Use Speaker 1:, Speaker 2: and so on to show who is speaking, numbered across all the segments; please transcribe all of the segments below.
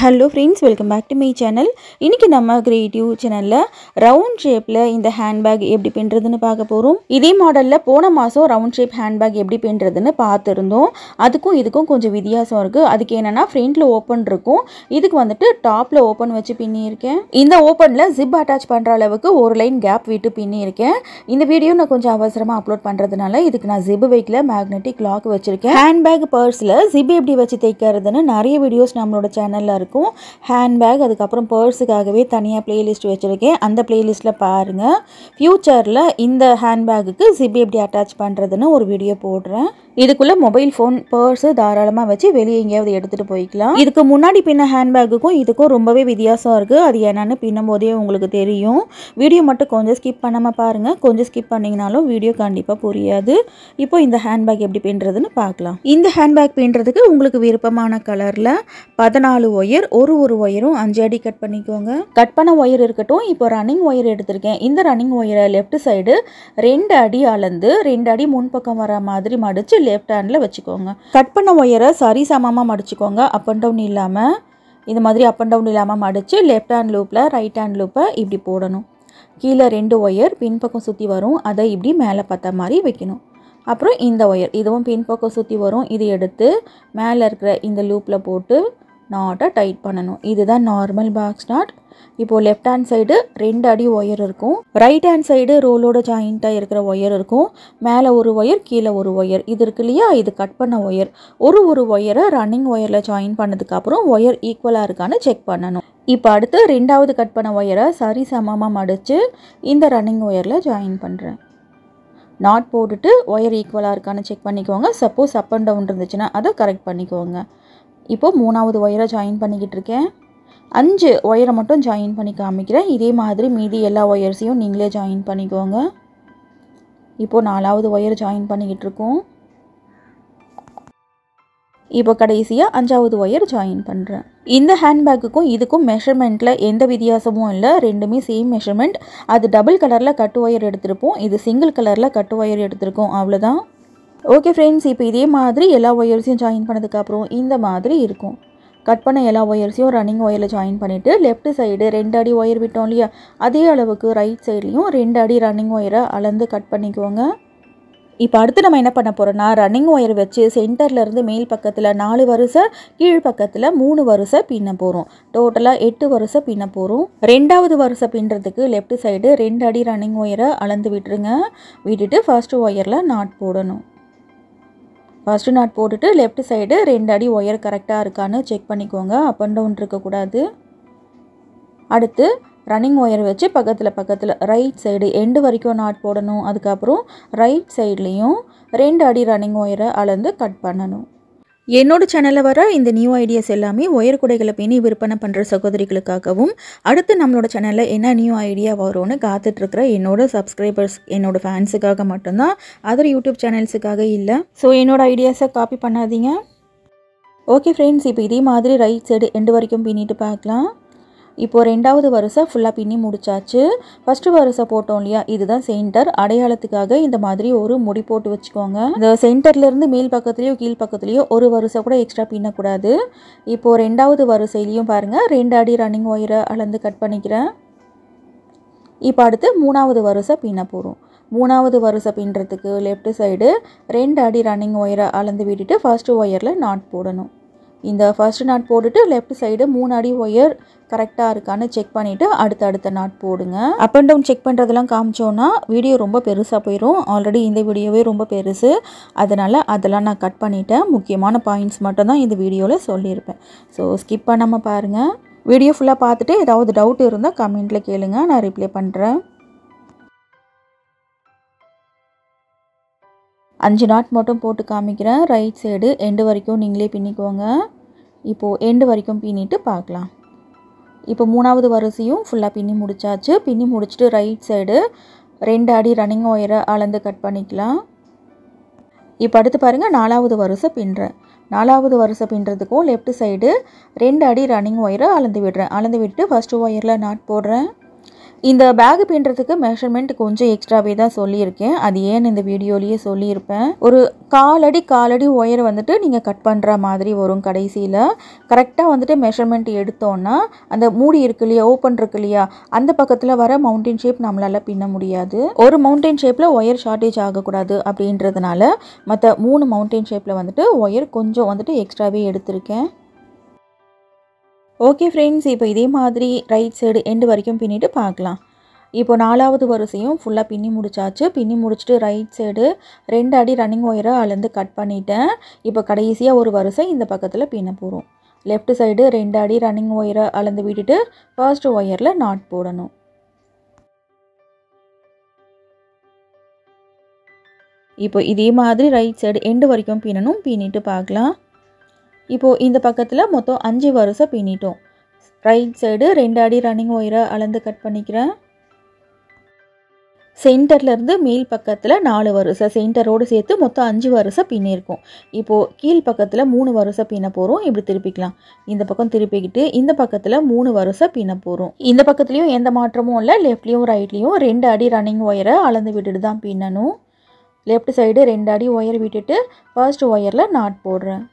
Speaker 1: Hello friends, welcome back to my channel. இன்னைக்கு நம்ம creative சேனல்ல ரவுண்ட் ஷேப்ல இந்த ஹேண்ட்பேக் எப்படி பின்றதுன்னு பார்க்க போறோம். இதே மாடல்ல போன மாசம் ரவுண்ட் ஷேப் ஹேண்ட்பேக் எப்படி பின்றதுன்னு பார்த்திருந்தோம். அதுக்கும் இதுக்கும் கொஞ்சம் வித்தியாசம் இருக்கு. அதுக்கு என்னன்னா ஃப்ரண்ட்ல ஓபன் இருக்கும். இதுக்கு வந்துட்டு டாப்ல ஓபன் வச்சு பின்னி இருக்கேன். இந்த ஓபன்ல ஜிப் அட்டாச் பண்ற அளவுக்கு ஒரு லைன் கேப் விட்டு பின்னி இருக்கேன். இந்த வீடியோ நான் கொஞ்சம் அவசரமா அப்லோட் பண்றதுனால இதுக்கு நான் ஜிப் வைக்கல, மேக்னெட்டிக் லாக் வச்சிருக்கேன். ஹேண்ட்பேக் பர்ஸ்ல ஜிப் எப்படி வச்சு தைக்கிறதுன்னு நிறைய வீடியோஸ் நம்மளோட சேனல்ல இருக்கும். ஹேண்ட்பேக் அதுக்கப்புறம் பர்ஸுக்காகவே தனியாக பிளேலிஸ்ட் வச்சுருக்கேன். அந்த பிளேலிஸ்ட்டில் பாருங்கள். ஃப்யூச்சரில் இந்த ஹேண்ட்பேக்குக்கு ஜிப் எப்படி அட்டாச் பண்ணுறதுன்னு ஒரு வீடியோ போடுறேன். இதுக்குள்ளே மொபைல் ஃபோன், பர்ஸு தாராளமாக வச்சு வெளியே எங்கேயாவது எடுத்துகிட்டு போய்க்கலாம். இதுக்கு முன்னாடி பின்ன ஹேண்ட்பேக்குக்கும் இதுக்கும் ரொம்பவே வித்தியாசம் இருக்குது. அது என்னென்னு பின்னும் போதே உங்களுக்கு தெரியும். வீடியோ மட்டும் கொஞ்சம் ஸ்கிப் பண்ணாமல் பாருங்கள். கொஞ்சம் ஸ்கிப் பண்ணிங்கனாலும் வீடியோ கண்டிப்பாக புரியாது. இப்போ இந்த ஹேண்ட்பேக் எப்படி பின்னுறதுன்னு பார்க்கலாம். இந்த ஹேண்ட்பேக் பின்னுறதுக்கு உங்களுக்கு விருப்பமான கலரில் 14 ஒயர், ஒரு ஒயரும் 5 அடி கட் பண்ணிக்கோங்க. கட் பண்ண ஒயர் இருக்கட்டும். இப்போ ரன்னிங் ஒயர் எடுத்திருக்கேன். இந்த ரன்னிங் ஒயரை லெஃப்ட் சைடு 2 அடி அளந்து 2 அடி முன்பக்கம் வர மாதிரி மடிச்சு லெஃப்ட் ஹேண்டில் வச்சுக்கோங்க. கட் பண்ண ஒயரை சரி சமமாக மடிச்சுக்கோங்க. அப் அண்ட் டவுன் இல்லாமல், இந்த மாதிரி அப் அண்ட் டவுன் இல்லாமல் மடித்து லெஃப்ட் ஹேண்ட் லூப்பில் ரைட் ஹேண்ட் லூப்பை இப்படி போடணும். கீழே 2 ஒயர் பின்பக்கம் சுற்றி வரும். அதை இப்படி மேலே பார்த்த மாதிரி வைக்கணும். அப்புறம் இந்த ஒயர் இதுவும் பின்பக்கம் சுற்றி வரும். இது எடுத்து மேலே இருக்கிற இந்த லூப்பில் போட்டு நாட்டை டைட் பண்ணணும். இதுதான் நார்மல் பாக்ஸ் நாட். இப்போது லெஃப்ட் ஹேண்ட் சைடு 2 அடி ஒயர் இருக்கும். ரைட் ஹேண்ட் சைடு ரோலோட ஜாயிண்ட்டாக இருக்கிற ஒயர் இருக்கும். மேலே ஒரு ஒயர், கீழே ஒரு ஒயர். இது இருக்கு இல்லையா, இது கட் பண்ண ஒயர். ஒரு ஒயரை ரன்னிங் ஒயரில் ஜாயின் பண்ணதுக்கப்புறம் ஒயர் ஈக்குவலாக இருக்கான்னு செக் பண்ணணும். இப்போ அடுத்து 2வது கட் பண்ண ஒயரை சரி சமமாக மடித்து இந்த ரன்னிங் ஒயரில் ஜாயின் பண்ணுறேன். நாட் போட்டுட்டு ஒயர் ஈக்குவலாக இருக்கான்னு செக் பண்ணிக்கோங்க. சப்போஸ் அப் அண்ட் டவுன் இருந்துச்சுன்னா அதை கரெக்ட் பண்ணிக்கோங்க. இப்போது 3வது ஒயரை ஜாயின் பண்ணிக்கிட்டு இருக்கேன். 5 ஒயரை மட்டும் ஜாயின் பண்ணி காமிக்கிறேன். இதே மாதிரி மீதி எல்லா ஒயர்ஸையும் நீங்களே ஜாயின் பண்ணிக்கோங்க. இப்போது 4வது ஒயர் ஜாயின் பண்ணிக்கிட்டு இருக்கோம். இப்போ கடைசியாக 5வது ஒயர் ஜாயின் பண்ணுறேன். இந்த ஹேண்ட்பேக்குக்கும் இதுக்கும் மெஷர்மெண்ட்டில் எந்த வித்தியாசமும் இல்லை. ரெண்டுமே சேம் மெஷர்மெண்ட். அது டபுள் கலரில் கட்டு ஒயர் எடுத்திருப்போம். இது சிங்கிள் கலரில் கட்டு ஒயர் எடுத்திருக்கோம். அவ்வளோதான். ஓகே ஃப்ரெண்ட்ஸ், இப்போ இதே மாதிரி எல்லா ஒயர்ஸையும் ஜாயின் பண்ணதுக்கப்புறம் இந்த மாதிரி இருக்கும். கட் பண்ண எல்லா ஒயர்ஸையும் ரன்னிங் ஒயரில் ஜாயின் பண்ணிவிட்டு லெஃப்ட் சைடு 2 அடி ஒயர் விட்டோம் இல்லையா, அதே அளவுக்கு ரைட் சைட்லேயும் 2 அடி ரன்னிங் ஒயரை அளந்து கட் பண்ணிக்கோங்க. இப்போ அடுத்து நம்ம என்ன பண்ண போகிறோன்னா, ரன்னிங் ஒயர் வச்சு சென்டர்லேருந்து மேல் பக்கத்தில் 4 வரிசை, கீழ் பக்கத்தில் 3 வரிசை பின்ன போகிறோம். டோட்டலாக 8 வரிசை பின்ன போகிறோம். 2வது வரிசை பின்னுறதுக்கு லெஃப்ட் சைடு 2 அடி ரன்னிங் ஒயரை அளந்து விட்டுருங்க. விட்டுட்டு ஃபர்ஸ்ட் ஒயரில் நாட் போடணும். ஃபர்ஸ்ட் நாட் போட்டுட்டு லெஃப்ட் சைடு 2 அடி ஒயர் கரெக்டாக இருக்கான்னு செக் பண்ணிக்கோங்க. அப் அண்ட் டவுன் இருக்கக்கூடாது. அடுத்து ரன்னிங் ஒயர் வச்சு பக்கத்தில் ரைட் சைடு எண்டு வரைக்கும் நாட் போடணும். அதுக்கப்புறம் ரைட் சைட்லேயும் 2 அடி ரன்னிங் ஒயரை அளந்து கட் பண்ணணும். என்னோட சேனலில் வர இந்த நியூ ஐடியாஸ் எல்லாமே ஒயர் குடைகளை பின்னி விற்பனை பண்ணுற சகோதரிகளுக்காகவும், அடுத்து நம்மளோட சேனலில் என்ன நியூ ஐடியா வரும்னு காத்துட்ருக்கிற என்னோட சப்ஸ்கிரைபர்ஸ், என்னோட ஃபேன்ஸுக்காக மட்டும்தான். அதர் யூடியூப் சேனல்ஸுக்காக இல்லை. ஸோ என்னோட ஐடியாஸை காப்பி பண்ணாதீங்க. ஓகே ஃப்ரெண்ட்ஸ், இப்போ இதே மாதிரி ரைட் சைடு எண்டு வரைக்கும் பின்னிட்டு பார்க்கலாம். இப்போது 2வது வரிசை ஃபுல்லாக பின்னி முடிச்சாச்சு. ஃபஸ்ட்டு வரிசை போட்டோம் இல்லையா, இதுதான் சென்டர். அடையாளத்துக்காக இந்த மாதிரி ஒரு முடி போட்டு வச்சுக்கோங்க. இந்த சென்டர்லேருந்து மேல் பக்கத்துலேயோ கீழ் பக்கத்துலேயோ ஒரு வரிசை கூட எக்ஸ்ட்ரா பின்னக்கூடாது. இப்போது 2வது வரிசையிலையும் பாருங்கள் 2 அடி ரன்னிங் ஒயரை அளந்து கட் பண்ணிக்கிறேன். இப்போ அடுத்து 3வது வரிசை பின்ன போகிறோம். 3வது வரிசை பின்னுறதுக்கு லெஃப்ட் சைடு 2 அடி ரன்னிங் ஒயரை அளந்து விட்டுட்டு ஃபர்ஸ்ட் ஒயரில் நாட் போடணும். இந்த ஃபர்ஸ்ட் நாட் போட்டுட்டு லெஃப்ட் சைடு 3 அடி ஒயர் கரெக்டாக இருக்கான்னு செக் பண்ணிவிட்டு அடுத்த நாட் போடுங்க. அப் அண்ட் டவுன் செக் பண்ணுறதெல்லாம் காமிச்சோன்னா வீடியோ ரொம்ப பெருசாக போயிடும். ஆல்ரெடி இந்த வீடியோவே ரொம்ப பெருசு. அதனால் அதெல்லாம் நான் கட் பண்ணிவிட்டேன். முக்கியமான பாயிண்ட்ஸ் மட்டும்தான் இந்த வீடியோவில் சொல்லியிருப்பேன். ஸோ ஸ்கிப் பண்ணாமல் பாருங்கள். வீடியோ ஃபுல்லாக பார்த்துட்டு ஏதாவது டவுட் இருந்தால் கமெண்ட்டில் கேளுங்க, நான் ரிப்ளை பண்ணுறேன். 5 நாட் மட்டும் போட்டு காமிக்கிறேன். ரைட் சைடு எண்டு வரைக்கும் நீங்களே பின்னிக்கோங்க. இப்போது எண்டு வரைக்கும் பின்னிட்டு பார்க்கலாம். இப்போ 3வது வரிசையும் ஃபுல்லாக பின்னி முடிச்சாச்சு. பின்னி முடிச்சுட்டு ரைட் சைடு 2 அடி ரன்னிங் ஒயரை அளந்து கட் பண்ணிக்கலாம். இப்போ அடுத்து பாருங்கள் 4வது வரிசை பின்னுறேன். 4வது வரிசை பின்னுறதுக்கும் லெஃப்ட் சைடு 2 அடி ரன்னிங் ஒயரை அளந்து விடுறேன். அளந்து விட்டு ஃபஸ்ட்டு ஒயரில் நாட் போடுறேன். இந்த பேக் பின்னுறதுக்கு மெஷர்மெண்ட் கொஞ்சம் எக்ஸ்ட்ராவே தான் சொல்லியிருக்கேன். அது ஏன்னு இந்த வீடியோலேயே சொல்லியிருப்பேன். ஒரு காலடி ஒயரை வந்துட்டு நீங்கள் கட் பண்ணுற மாதிரி வரும். கடைசியில் கரெக்டாக வந்துட்டு மெஷர்மெண்ட் எடுத்தோன்னா அந்த மூடி இருக்கு இல்லையா, ஓப்பன் இருக்கு இல்லையா, அந்த பக்கத்தில் வர மவுண்டன் ஷேப் நம்மளால் பின்ன முடியாது. ஒரு மவுண்டன் ஷேப்பில் ஒயர் ஷார்ட்டேஜ் ஆகக்கூடாது அப்படின்றதுனால மற்ற 3 மவுண்டன் ஷேப்பில் வந்துட்டு ஒயர் கொஞ்சம் வந்துட்டு எக்ஸ்ட்ராவே எடுத்திருக்கேன். ஓகே ஃப்ரெண்ட்ஸ், இப்போ இதே மாதிரி ரைட் சைடு எண்டு வரைக்கும் பின்னிட்டு பார்க்கலாம். இப்போ 4வது வரிசையும் ஃபுல்லாக பின்னி முடிச்சாச்சு. பின்னி முடிச்சுட்டு ரைட் சைடு 2 அடி ரன்னிங் ஒயரை அளந்து கட் பண்ணிட்டேன். இப்போ கடைசியாக ஒரு வரிசை இந்த பக்கத்தில் பின்ன போகிறோம். லெஃப்ட் சைடு 2 அடி ரன்னிங் ஒயரை அளந்து விட்டுட்டு ஃபர்ஸ்ட் ஒயரில் நாட் போடணும். இப்போ இதே மாதிரி ரைட் சைடு எண்டு வரைக்கும் பின்னணும். பின்னிட்டு பார்க்கலாம். இப்போது இந்த பக்கத்தில் மொத்தம் 5 வரிசை பின்னிட்டோம். ரைட் சைடு 2 அடி ரன்னிங் ஒயரை அளந்து கட் பண்ணிக்கிறேன். சென்டர்லேருந்து மேல் பக்கத்தில் 4 வரிசை, சென்டரோடு சேர்த்து மொத்தம் 5 வரிசை பின்னிருக்கும். இப்போது கீழ் பக்கத்தில் 3 வரிசை பின்ன போகிறோம். இப்படி திருப்பிக்கலாம். இந்த பக்கம் திருப்பிக்கிட்டு இந்த பக்கத்தில் 3 வரிசை பின்ன போகிறோம். இந்த பக்கத்துலேயும் எந்த மாற்றமும் இல்லை. லெஃப்ட்லேயும் ரைட்லேயும் 2 அடி ரன்னிங் ஒயரை அளந்து விட்டுட்டு தான் பின்னணும். லெஃப்ட் சைடு 2 அடி ஒயர் விட்டுட்டு ஃபர்ஸ்ட் ஒயரில் நாட் போடுறேன்.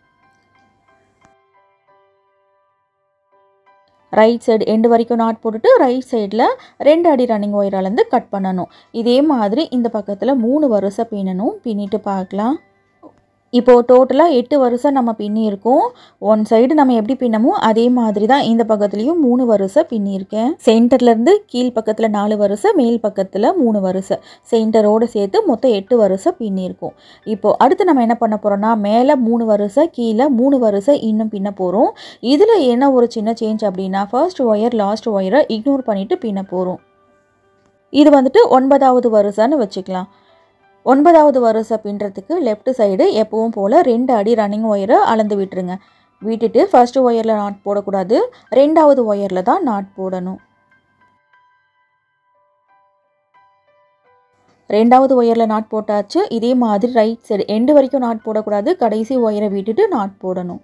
Speaker 1: ரைட் சைடு எண்டு வரைக்கும் நாட் போட்டுட்டு ரைட் சைடில் 2 அடி ரன்னிங் ஒயர் அளந்து கட் பண்ணணும். இதே மாதிரி இந்த பக்கத்தில் 3 வரிசை பின்னணும். பின்னிட்டு பார்க்கலாம். இப்போது டோட்டலாக 8 வரிசை நம்ம பின்னியிருக்கோம். ஒன் சைடு நம்ம எப்படி பின்னமோ அதே மாதிரி தான் இந்த பக்கத்துலேயும் 3 வரிசை பின்னியிருக்கேன். சென்டர்லேருந்து கீழ் பக்கத்தில் 4 வரிசை, மேல் பக்கத்தில் 3 வரிசை, சென்டரோடு சேர்த்து மொத்தம் 8 வரிசை பின்னியிருக்கோம். இப்போது அடுத்து நம்ம என்ன பண்ண போகிறோம்னா, மேலே 3 வரிசை, கீழே 3 வரிசை இன்னும் பின்ன போகிறோம். இதில் என்ன ஒரு சின்ன சேஞ்ச் அப்படின்னா, ஃபர்ஸ்ட் ஒயர் லாஸ்ட் ஒயரை இக்னோர் பண்ணிவிட்டு பின்ன போகிறோம். இது வந்துட்டு 9வது வரிசைன்னு வச்சுக்கலாம். 9வது வரிசை பின்னுறதுக்கு லெஃப்ட் சைடு எப்பவும் போல் 2 அடி ரன்னிங் ஒயரை அளந்து விட்டுருங்க. விட்டுட்டு ஃபர்ஸ்ட் ஒயரில் நாட் போடக்கூடாது, 2வது ஒயரில் தான் நாட் போடணும். 2வது ஒயரில் நாட் போட்டாச்சு. இதே மாதிரி ரைட் சைடு எண்டு வரைக்கும் நாட் போடக்கூடாது, கடைசி ஒயரை விட்டுட்டு நாட் போடணும்.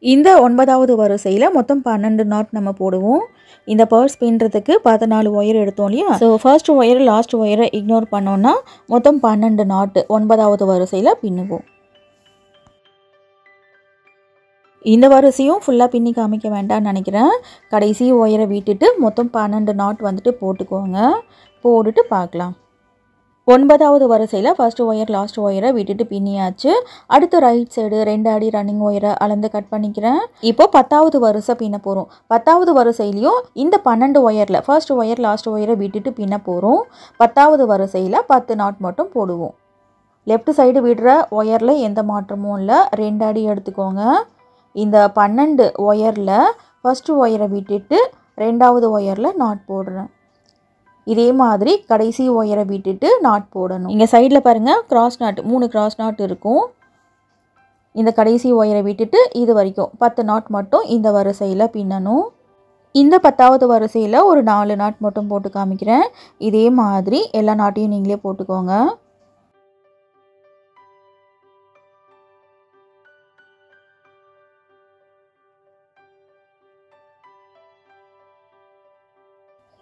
Speaker 1: இந்த 9வது வரிசையில் மொத்தம் 12 நாட் நம்ம போடுவோம். இந்த பர்ஸ் பின்னுறதுக்கு 14 ஒயர் எடுத்தோம் இல்லையா, ஸோ ஃபர்ஸ்ட் ஒயர் லாஸ்ட் ஒயரை இக்னோர் பண்ணோன்னா மொத்தம் 12 நாட்டு 9வது வரிசையில் பின்னுவோம். இந்த வரிசையும் ஃபுல்லாக பின்னி காமிக்க வேண்டாம்னு நினைக்கிறேன். கடைசி ஒயரை விட்டுட்டு மொத்தம் 12 நாட் வந்துட்டு போட்டுக்கோங்க. போட்டுட்டு பார்க்கலாம். 9வது வரிசையில் ஃபர்ஸ்ட் ஒயர் லாஸ்ட் ஒயரை விட்டுட்டு பின்னியாச்சு. அடுத்து ரைட் சைடு 2 அடி ரன்னிங் ஒயரை அளந்து கட் பண்ணிக்கிறேன். இப்போ 10வது வரிசை பின்ன போகிறோம். 10வது வரிசையிலையும் இந்த 12 ஒயரில் ஃபர்ஸ்ட் ஒயர் லாஸ்ட் ஒயரை விட்டுட்டு பின்ன போகிறோம். 10வது வரிசையில் 10 நாட் மட்டும் போடுவோம். லெஃப்ட் சைடு விடுற ஒயரில் எந்த மாற்றமும் இல்லை. 2 அடி எடுத்துக்கோங்க. இந்த 12 ஒயரில் ஃபர்ஸ்ட் ஒயரை விட்டுட்டு 2வது ஒயரில் நாட் போடுறேன். இதே மாதிரி கடைசி ஒயரை விட்டுட்டு நாட் போடணும். இங்கே சைடில் பாருங்கள், கிராஸ் நாட் 3 கிராஸ் நாட் இருக்கும். இந்த கடைசி ஒயரை விட்டுட்டு இது வரைக்கும் 10 நாட் மட்டும் இந்த வரிசையில் பின்னணும். இந்த 10வது வரிசையில் ஒரு 4 நாட் மட்டும் போட்டு காமிக்கிறேன். இதே மாதிரி எல்லா நாட்டையும் நீங்களே போட்டுக்கோங்க.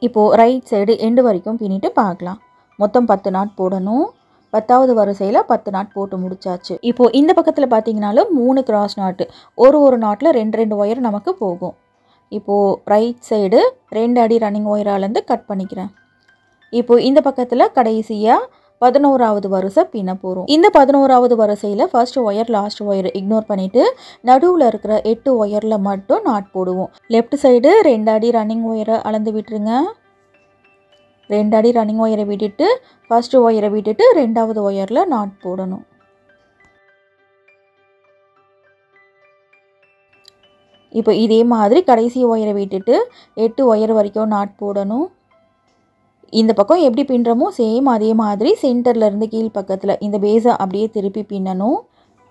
Speaker 1: இப்போது ரைட் சைடு எண்டு வரைக்கும் பின்னிட்டு பார்க்கலாம். மொத்தம் 10 நாட் போடணும். 10வது வரிசையில் 10 நாட் போட்டு முடிச்சாச்சு. இப்போது இந்த பக்கத்தில் பார்த்தீங்கனாலும் 3 கிராஸ் நாட்டு, ஒரு நாட்டில் 2 ஒயர் நமக்கு போகும். இப்போது ரைட் சைடு 2 அடி ரன்னிங் ஒயராலேருந்து கட் பண்ணிக்கிறேன். இப்போது இந்த பக்கத்தில் கடைசியாக 11வது வரிசை பின்ன போகிறோம். இந்த 11வது வரிசையில் first wire last wire ignore பண்ணிவிட்டு நடுவில் இருக்கிற 8 ஒயரில் மட்டும் நாட் போடுவோம். லெஃப்ட் சைடு 2 அடி ரன்னிங் ஒயரை அளந்து விட்டுருங்க. 2 அடி ரன்னிங் ஒயரை விட்டுட்டு ஃபர்ஸ்ட் ஒயரை விட்டுட்டு 2வது ஒயரில் நாட் போடணும். இப்போ இதே மாதிரி கடைசி ஒயரை விட்டுட்டு 8 ஒயர் வரைக்கும் நாட் போடணும். இந்த பக்கம் எப்படி பின்னுறமோ சேம் அதே மாதிரி சென்டர்லேருந்து கீழ் பக்கத்தில் இந்த பேஸை அப்படியே திருப்பி பின்னணும்.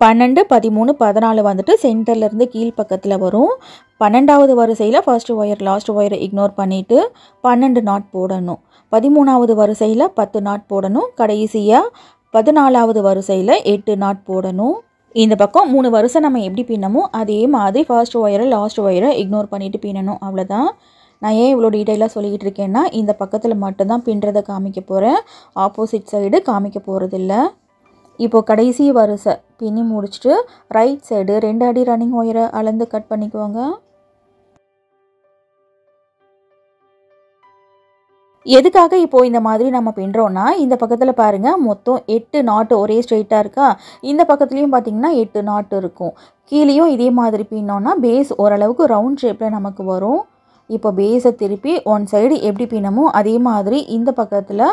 Speaker 1: 12, 13, 14 வந்துட்டு சென்டர்லேருந்து கீழ் பக்கத்தில் வரும். 12வது வரிசையில் ஃபர்ஸ்ட் ஒயர் லாஸ்ட் ஒயரை இக்னோர் பண்ணிவிட்டு 12 நாட் போடணும். 13வது வரிசையில் 10 நாட் போடணும். கடைசியாக 14வது வரிசையில் 8 நாட் போடணும். இந்த பக்கம் 3 வரிசை நம்ம எப்படி பின்னமோ அதே மாதிரி ஃபர்ஸ்ட் ஒயரை லாஸ்ட் ஒயரை இக்னோர் பண்ணிவிட்டு பின்னணும். அவ்வளோதான். நான் ஏன் இவ்வளோ டீட்டெயிலாக சொல்லிக்கிட்டு இருக்கேன்னா இந்த பக்கத்தில் மட்டும்தான் பின்னுறதை காமிக்க போகிறேன், ஆப்போசிட் சைடு காமிக்க போகிறதில்ல. இப்போது கடைசி வரிசை பின்னி முடிச்சுட்டு ரைட் சைடு 2 அடி ரன்னிங் ஒயரை அளந்து கட் பண்ணிக்குவாங்க. எதுக்காக இப்போது இந்த மாதிரி நம்ம பின்னுறோன்னா, இந்த பக்கத்தில் பாருங்கள் மொத்தம் 8 நாட்டு ஒரே ஸ்ட்ரெயிட்டாக இருக்கா, இந்த பக்கத்துலேயும் பார்த்திங்கன்னா 8 நாட்டு இருக்கும். கீழேயும் இதே மாதிரி பின்னோன்னா பேஸ் ஓரளவுக்கு ரவுண்ட் ஷேப்பில் நமக்கு வரும். இப்போ பேஸை திருப்பி ஒன் சைடு எப்படி பின்னமோ அதே மாதிரி இந்த பக்கத்தில்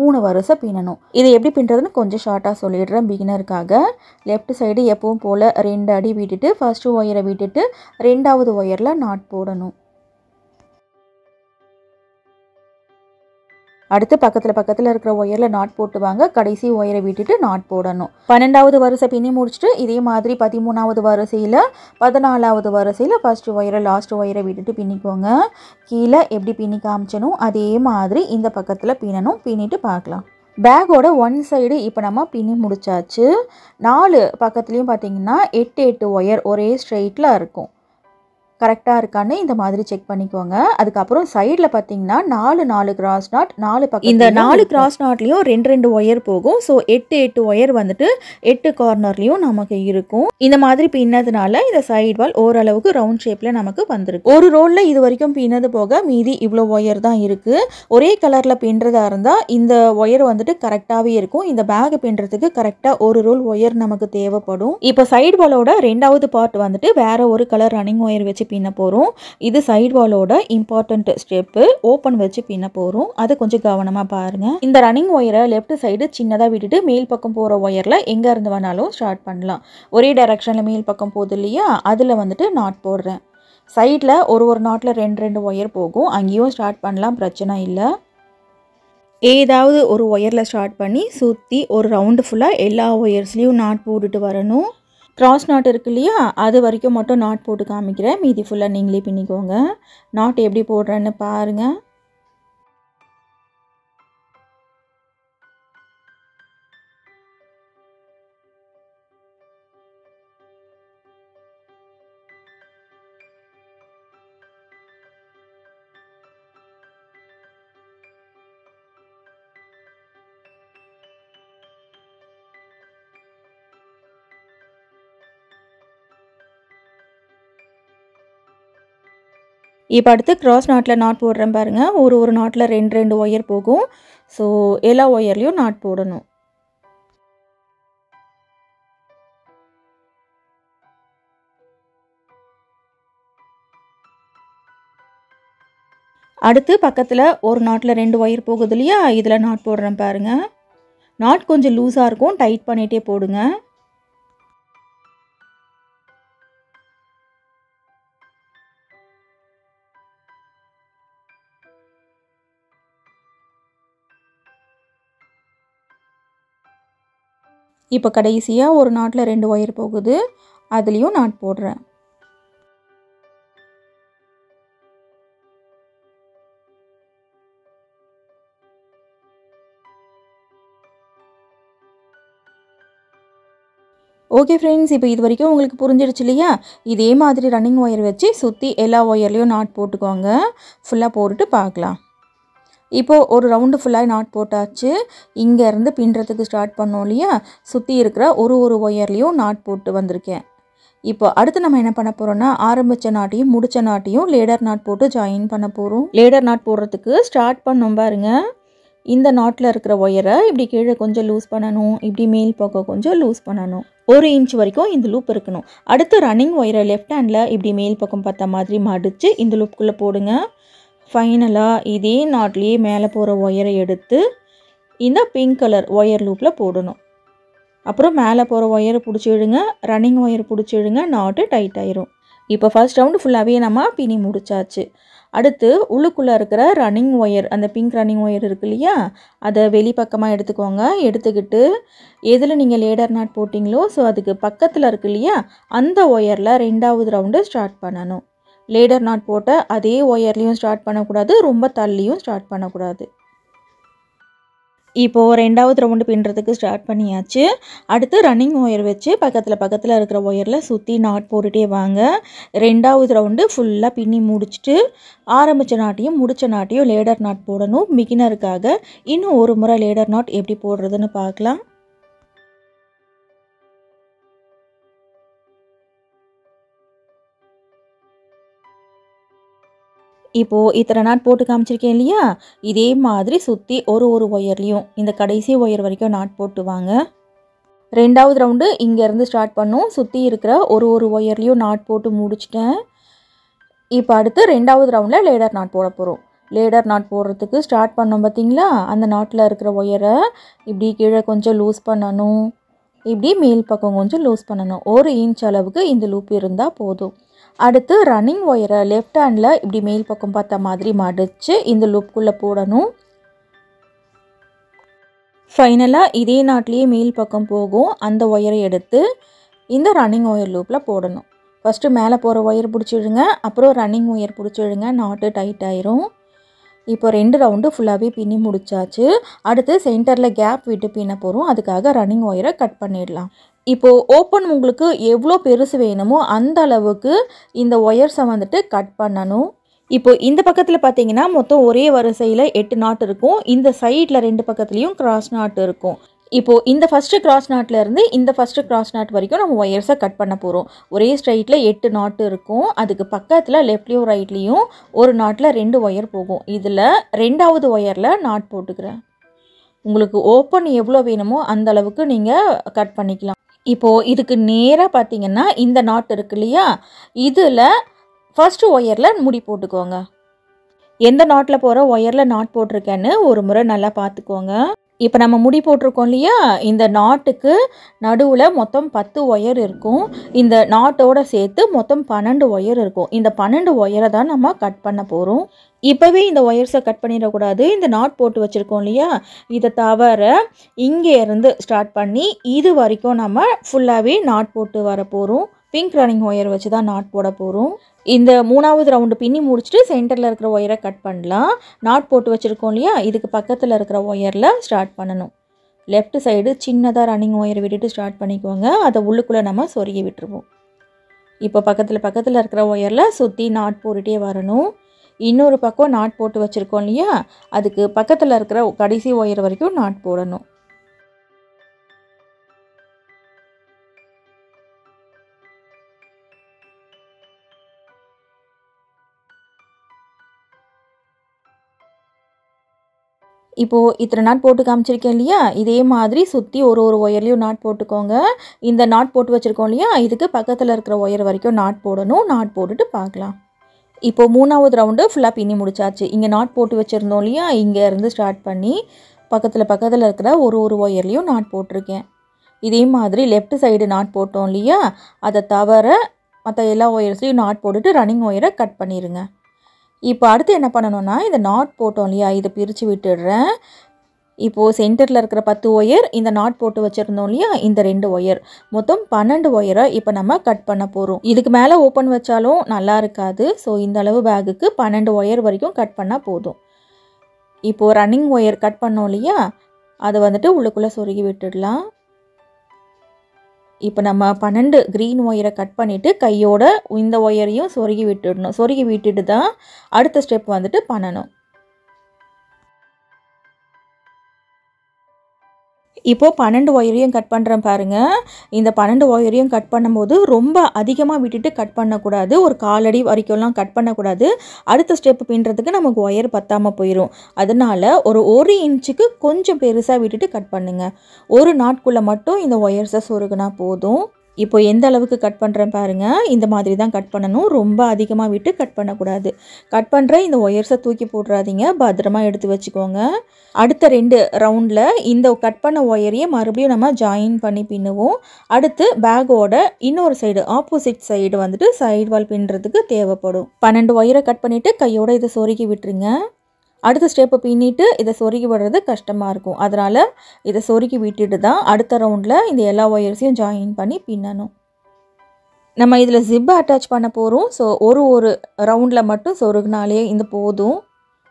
Speaker 1: 3 வரிசை பின்னணும். இதை எப்படி பின்னுறதுன்னு கொஞ்சம் ஷார்ட்டாக சொல்லிடுறேன் பிகினருக்காக. லெஃப்ட் சைடு எப்பவும் போல் 2 அடி விட்டுட்டு ஃபஸ்ட்டு ஒயரை விட்டுட்டு 2வது ஒயரில் நாட் போடணும். அடுத்து பக்கத்தில் இருக்கிற ஒயரில் நாட் போட்டுவாங்க, கடைசி ஒயரை விட்டுட்டு நாட் போடணும். 12வது வரிசை பின்னி முடிச்சுட்டு இதே மாதிரி 13வது வரிசையில் 14வது வரிசையில் ஃபஸ்ட்டு ஒயரை லாஸ்ட் ஒயரை விட்டுட்டு பின்னிக்கோங்க. கீழே எப்படி பின்னி காமிச்சனோ அதே மாதிரி இந்த பக்கத்தில் பின்னணும். பின்னிட்டு பார்க்கலாம். பேக்கோட ஒன் சைடு இப்போ நம்ம பின்னி முடிச்சாச்சு. 4 பக்கத்துலேயும் பார்த்திங்கன்னா 8 ஒயர் ஒரே ஸ்ட்ரெயிட்டில் இருக்கும். கரெக்டாக இருக்கான்னு இந்த மாதிரி செக் பண்ணிக்கோங்க. அதுக்கப்புறம் சைடில் பார்த்தீங்கன்னா 4 கிராஸ் நாட் 4 பக்கம். இந்த 4 கிராஸ் நாட்லேயும் 2 ஒயர் போகும். ஸோ 8 ஒயர் வந்துட்டு 8 கார்னர்லேயும் நமக்கு இருக்கும். இந்த மாதிரி பின்னதுனால இந்த சைடு வால் ஓரளவுக்கு ரவுண்ட் ஷேப்பில் நமக்கு வந்திருக்கு. ஒரு ரோலில் இது வரைக்கும் பின்னது போக மீதி இவ்வளோ ஒயர் தான் இருக்குது. ஒரே கலரில் பின்னுறதா இருந்தால் இந்த ஒயர் வந்துட்டு கரெக்டாகவே இருக்கும். இந்த பேக் பின்னுறதுக்கு கரெக்டாக ஒரு ரோல் ஒயர் நமக்கு தேவைப்படும். இப்போ சைடு வாலோட 2வது பார்ட் வந்துட்டு வேறு ஒரு கலர் ரன்னிங் ஒயர் வச்சு பின்ன போகிறோம். இது சைடு வாலோட இம்பார்ட்டன்ட் ஸ்டெப்பு. ஓப்பன் வச்சு பின்ன போகிறோம். அது கொஞ்சம் கவனமாக பாருங்கள். இந்த ரன்னிங் ஒயரை லெஃப்ட் சைடு சின்னதாக விட்டுட்டு மேல் பக்கம் போகிற ஒயரில் எங்கே இருந்து வேணாலும் ஸ்டார்ட் பண்ணலாம். ஒரே டைரக்ஷனில் மேல் பக்கம் போகுது இல்லையா, அதில் வந்துட்டு நாட் போடுறேன். சைடில் ஒரு நாட்டில் 2 ஒயர் போகும், அங்கேயும் ஸ்டார்ட் பண்ணலாம், பிரச்சனை இல்லை. ஏதாவது ஒரு ஒயரில் ஸ்டார்ட் பண்ணி சுற்றி ஒரு ரவுண்டு ஃபுல்லாக எல்லா ஒயர்ஸ்லேயும் நாட் போட்டுட்டு வரணும். கிராஸ் நாட் இருக்கு இல்லையா, அது வரைக்கும் மட்டும் நாட் போட்டு காமிக்கிறேன், மீதி ஃபுல்லாக நீங்களே பின்னிக்கோங்க. நாட் எப்படி போடுறேன்னு பாருங்கள். இப்போ அடுத்து கிராஸ் நாட்டில் நாட் போடுறேன் பாருங்கள். ஒரு நாட்டில் 2 ஒயர் போகும். ஸோ எல்லா ஒயர்லேயும் நாட் போடணும். அடுத்து பக்கத்தில் ஒரு நாட்டில் 2 ஒயர் போகுது இல்லையா, இதில் நாட் போடுறேன் பாருங்கள். நாட் கொஞ்சம் லூஸாக இருக்கும், டைட் பண்ணிகிட்டே போடுங்க. இப்போ கடைசியாக ஒரு நாட்டில் 2 ஒயர் போகுது, அதுலேயும் நாட் போடுறேன். ஓகே ஃப்ரெண்ட்ஸ், இப்போ இது வரைக்கும் உங்களுக்கு புரிஞ்சிடுச்சு இல்லையா? இதே மாதிரி ரன்னிங் ஒயர் வச்சு சுற்றி எல்லா ஒயர்லேயும் நாட் போட்டுக்கோங்க. ஃபுல்லாக போட்டுட்டு பார்க்கலாம். இப்போது ஒரு ரவுண்டு ஃபுல்லாக நாட் போட்டாச்சு. இங்கேருந்து பின்னுறதுக்கு ஸ்டார்ட் பண்ணோம் இல்லையா, சுற்றி இருக்கிற ஒரு ஒயர்லேயும் நாட் போட்டு வந்திருக்கேன். இப்போ அடுத்து நம்ம என்ன பண்ண போகிறோம்னா, ஆரம்பித்த நாட்டையும் முடித்த நாட்டையும் லேடர் நாட் போட்டு ஜாயின் பண்ண போகிறோம். லேடர் நாட் போடுறதுக்கு ஸ்டார்ட் பண்ணோம் பாருங்கள். இந்த நாட்டில் இருக்கிற ஒயரை இப்படி கீழே கொஞ்சம் லூஸ் பண்ணணும், இப்படி மேல் பக்கம் கொஞ்சம் லூஸ் பண்ணணும். 1 இன்ச் வரைக்கும் இந்த லூப் இருக்கணும். அடுத்து ரன்னிங் ஒயரை லெஃப்ட் ஹேண்டில் இப்படி மேல் பக்கம் பார்த்த மாதிரி மடித்து இந்த லூப்புக்குள்ளே போடுங்க. ஃபைனலாக இதே நாட்லேயே மேலே போகிற ஒயரை எடுத்து இந்த பிங்க் கலர் ஒயர் லூப்பில் போடணும். அப்புறம் மேலே போகிற ஒயரை பிடிச்சி இழுங்க, ரன்னிங் ஒயர் பிடிச்சி இழுங்க, நாட்டு டைட் ஆயிரும். இப்போ ஃபர்ஸ்ட் ரவுண்டு ஃபுல்லாகவே நம்ம பின்னி முடிச்சாச்சு. அடுத்து உள்ளுக்குள்ளே இருக்கிற ரன்னிங் ஒயர், அந்த பிங்க் ரன்னிங் ஒயர் இருக்கு இல்லையா, அதை வெளிப்பக்கமாக எடுத்துக்கோங்க. எடுத்துக்கிட்டு எதில் நீங்கள் லேடர் நாட் போட்டிங்களோ ஸோ அதுக்கு பக்கத்தில் இருக்கு இல்லையா, அந்த ஒயரில் 2வது ரவுண்டு ஸ்டார்ட் பண்ணணும். லேடர் நாட் போட்ட அதே ஒயர்லேயும் ஸ்டார்ட் பண்ணக்கூடாது, ரொம்ப தள்ளியும் ஸ்டார்ட் பண்ணக்கூடாது. இப்போது ரெண்டாவது ரவுண்டு பின்னுறதுக்கு ஸ்டார்ட் பண்ணியாச்சு. அடுத்து ரன்னிங் ஒயர் வச்சு பக்கத்தில் இருக்கிற ஒயரில் சுற்றி நாட் போட்டுகிட்டே வாங்க. ரெண்டாவது ரவுண்டு ஃபுல்லாக பின்னி முடிச்சுட்டு ஆரம்பித்த நாட்டையும் முடித்த நாட்டையும் லேடர் நாட் போடணும். பிகினருக்காக இன்னும் ஒரு முறை லேடர் நாட் எப்படி போடுறதுன்னு பார்க்கலாம். இப்போது இத்தனை நாட் போட்டு காமிச்சிருக்கேன் இல்லையா, இதே மாதிரி சுற்றி ஒரு ஒயர்லேயும் இந்த கடைசி ஒயர் வரைக்கும் நாட் போட்டு வாங்க. ரெண்டாவது ரவுண்டு இங்கேருந்து ஸ்டார்ட் பண்ணோம். சுற்றி இருக்கிற ஒரு ஒயர்லேயும் நாட் போட்டு முடிச்சிட்டேன். இப்போ அடுத்து ரெண்டாவது ரவுண்டில் லேடர் நாட் போட போகிறோம். லேடர் நாட் போடுறதுக்கு ஸ்டார்ட் பண்ணோம் பார்த்தீங்களா, அந்த நாட்டில் இருக்கிற ஒயரை இப்படி கீழே கொஞ்சம் லூஸ் பண்ணணும், இப்படி மேல் பக்கம் கொஞ்சம் லூஸ் பண்ணணும். 1 இன்ச் அளவுக்கு இந்த லூப் இருந்தால் போதும். அடுத்து ரன்னிங் ஒயரை லெஃப்ட் ஹேண்டில் இப்படி மேல் பக்கம் பார்த்த மாதிரி மடித்து இந்த லூப்புக்குள்ளே போடணும். ஃபைனலாக இதே நாட்லேயே மேல் பக்கம் போகும். அந்த ஒயரை எடுத்து இந்த ரன்னிங் ஒயர் லூப்பில் போடணும். ஃபஸ்ட்டு மேலே போகிற ஒயர் பிடிச்சிடுங்க, அப்புறம் ரன்னிங் ஒயர் பிடிச்சிடுங்க, நாட்டு டைட் ஆயிரும். இப்போ 2 ரவுண்டு ஃபுல்லாகவே பின்னி முடிச்சாச்சு. அடுத்து சென்டரில் கேப் விட்டு பின்ன போகிறோம். அதுக்காக ரன்னிங் ஒயரை கட் பண்ணிடலாம். இப்போது ஓப்பன் உங்களுக்கு எவ்வளோ பெருசு வேணுமோ அந்த அளவுக்கு இந்த ஒயர்ஸை வந்துட்டு கட் பண்ணணும். இப்போது இந்த பக்கத்தில் பார்த்தீங்கன்னா மொத்தம் ஒரே வரிசையில் 8 நாட் இருக்கும். இந்த சைடில் 2 பக்கத்துலேயும் கிராஸ் நாட் இருக்கும். இப்போது இந்த ஃபஸ்ட்டு கிராஸ் நாட்லேருந்து இந்த ஃபஸ்ட்டு கிராஸ் நாட் வரைக்கும் நம்ம ஒயர்ஸை கட் பண்ண போகிறோம். ஒரே ஸ்ட்ரைட்டில் 8 நாட்டு இருக்கும். அதுக்கு பக்கத்தில் லெஃப்ட்லேயும் ரைட்லேயும் ஒரு நாட்டில் 2 ஒயர் போகும். இதில் ரெண்டாவது ஒயரில் நாட் போட்டுக்கிறேன். உங்களுக்கு ஓப்பன் எவ்வளோ வேணுமோ அந்த அளவுக்கு நீங்கள் கட் பண்ணிக்கலாம். இப்போது இதுக்கு நேராக பார்த்தீங்கன்னா இந்த நாட் இருக்கு இல்லையா, இதில் ஃபஸ்ட்டு ஒயரில் முடி போட்டுக்கோங்க. எந்த நாட்டில் போகிற ஒயரில் நாட் போட்டிருக்கேன்னு ஒரு முறை நல்லா பார்த்துக்கோங்க. இப்போ நம்ம முடி போட்டிருக்கோம் இல்லையா, இந்த நாட்டுக்கு நடுவில் மொத்தம் 10 ஒயர் இருக்கும். இந்த நாட்டோடு சேர்த்து மொத்தம் 12 ஒயர் இருக்கும். இந்த 12 ஒயரை தான் நம்ம கட் பண்ண போகிறோம். இப்போவே இந்த ஒயர்ஸை கட் பண்ணிடக்கூடாது. இந்த நாட் போட்டு வச்சுருக்கோம் இல்லையா, இதை தவிர இங்கேருந்து ஸ்டார்ட் பண்ணி இது வரைக்கும் நம்ம ஃபுல்லாகவே நாட் போட்டு வர போகிறோம். பிங்க் ரன்னிங் ஒயர் வச்சு தான் நாட் போட போகிறோம். இந்த 3வது ரவுண்டு பின்னி முடிச்சுட்டு சென்டரில் இருக்கிற ஒயரை கட் பண்ணலாம். நாட் போட்டு வச்சுருக்கோம் இல்லையா, இதுக்கு பக்கத்தில் இருக்கிற ஒயரில் ஸ்டார்ட் பண்ணணும். லெஃப்ட் சைடு சின்னதாக ரன்னிங் ஒயர் விட்டுட்டு ஸ்டார்ட் பண்ணிக்கோங்க. அதை உள்ளுக்குள்ளே நம்ம சொருகி விட்டுருவோம். இப்போ பக்கத்தில் இருக்கிற ஒயரில் சுற்றி நாட் போட்டுகிட்டே வரணும். இன்னொரு பக்கம் நாட் போட்டு வச்சுருக்கோம் இல்லையா, அதுக்கு பக்கத்தில் இருக்கிற கடைசி ஒயர் வரைக்கும் நாட் போடணும். இப்போது இத்தனை நாட் போட்டு காமிச்சிருக்கேன் இல்லையா, இதே மாதிரி சுற்றி ஒரு ஒயர்லேயும் நாட் போட்டுக்கோங்க. இந்த நாட் போட்டு வச்சுருக்கோம் இல்லையா, இதுக்கு பக்கத்தில் இருக்கிற ஒயர் வரைக்கும் நாட் போடணும். நாட் போட்டுட்டு பார்க்கலாம். இப்போது 3வது ரவுண்டு ஃபுல்லாக பின்னி முடிச்சாச்சு. இங்கே நாட் போட்டு வச்சுருந்தோம் இல்லையா, இங்கேருந்து ஸ்டார்ட் பண்ணி பக்கத்தில் இருக்கிற ஒரு ஒயர்லேயும் நாட் போட்டிருக்கேன். இதே மாதிரி லெஃப்ட் சைடு நாட் போட்டோம் இல்லையா, அதை தவிர மற்ற எல்லா ஒயர்ஸ்லையும் நாட் போட்டுட்டு ரன்னிங் ஒயரை கட் பண்ணிடுங்க. இப்போ அடுத்து என்ன பண்ணணும்னா, இந்த நாட் போட்டோம் இல்லையா, இதை பிரித்து விட்டுடுறேன். இப்போது சென்டரில் இருக்கிற 10 ஒயர், இந்த நாட் போட்டு வச்சுருந்தோம் இல்லையா, இந்த 2 ஒயர், மொத்தம் 12 ஒயரை இப்போ நம்ம கட் பண்ண போகிறோம். இதுக்கு மேலே ஓப்பன் வச்சாலும் நல்லா இருக்காது. ஸோ இந்த அளவு பேக்குக்கு 12 ஒயர் வரைக்கும் கட் பண்ணால் போதும். இப்போது ரன்னிங் ஒயர் கட் பண்ணோம் இல்லையா, அதை வந்துட்டு உள்ளுக்குள்ளே சொருகி விட்டுடலாம். இப்போ நம்ம 12 க்ரீன் ஒயரை கட் பண்ணிவிட்டு கையோட இந்த ஒயரையும் சொருகி விட்டுடணும். சொருகி விட்டுட்டு தான் அடுத்த ஸ்டெப் வந்துட்டு பண்ணணும். இப்போது 12 ஒயரையும் கட் பண்ணுறேன் பாருங்கள். இந்த 12 ஒயரையும் கட் பண்ணும்போது ரொம்ப அதிகமாக விட்டுட்டு கட் பண்ணக்கூடாது. ஒரு 1/4 அடி வரைக்கும்லாம் கட் பண்ணக்கூடாது. அடுத்த ஸ்டெப் பின்னுறதுக்கு நமக்கு ஒயர் பத்தாமல் போயிடும். அதனால் ஒரு 1 இன்ச்சுக்கு கொஞ்சம் பெருசாக விட்டுட்டு கட் பண்ணுங்கள். ஒரு நாட்குள்ளே மட்டும் இந்த ஒயர்ஸை சொருகுனா போதும். இப்போ எந்த அளவுக்கு கட் பண்ணுறேன் பாருங்கள். இந்த மாதிரி தான் கட் பண்ணணும். ரொம்ப அதிகமாக விட்டு கட் பண்ணக்கூடாது. கட் பண்ணுற இந்த ஒயர்ஸை தூக்கி போட்டுறாதீங்க, பத்திரமா எடுத்து வச்சுக்கோங்க. அடுத்த 2 ரவுண்டில் இந்த கட் பண்ண ஒயரையே மறுபடியும் நம்ம ஜாயின் பண்ணி பின்னுவோம். அடுத்து பேக்கோட இன்னொரு சைடு ஆப்போசிட் சைடு வந்துட்டு சைடு வால் பின்னுறதுக்கு தேவைப்படும். 12 ஒயரை கட் பண்ணிவிட்டு கையோட இதை சொருகி விட்டுருங்க. அடுத்த ஸ்டெப்பை பின்னிட்டு இதை சொருகி விடுறது கஷ்டமாக இருக்கும். அதனால் இதை சொருகி விட்டுட்டு தான் அடுத்த ரவுண்டில் இந்த எல்லா ஒயர்ஸையும் ஜாயின் பண்ணி பின்னணும். நம்ம இதில் ஜிப்பை அட்டாச் பண்ண போகிறோம். ஸோ ஒரு ரவுண்டில் மட்டும் சொருகினாலே இந்த போதும்.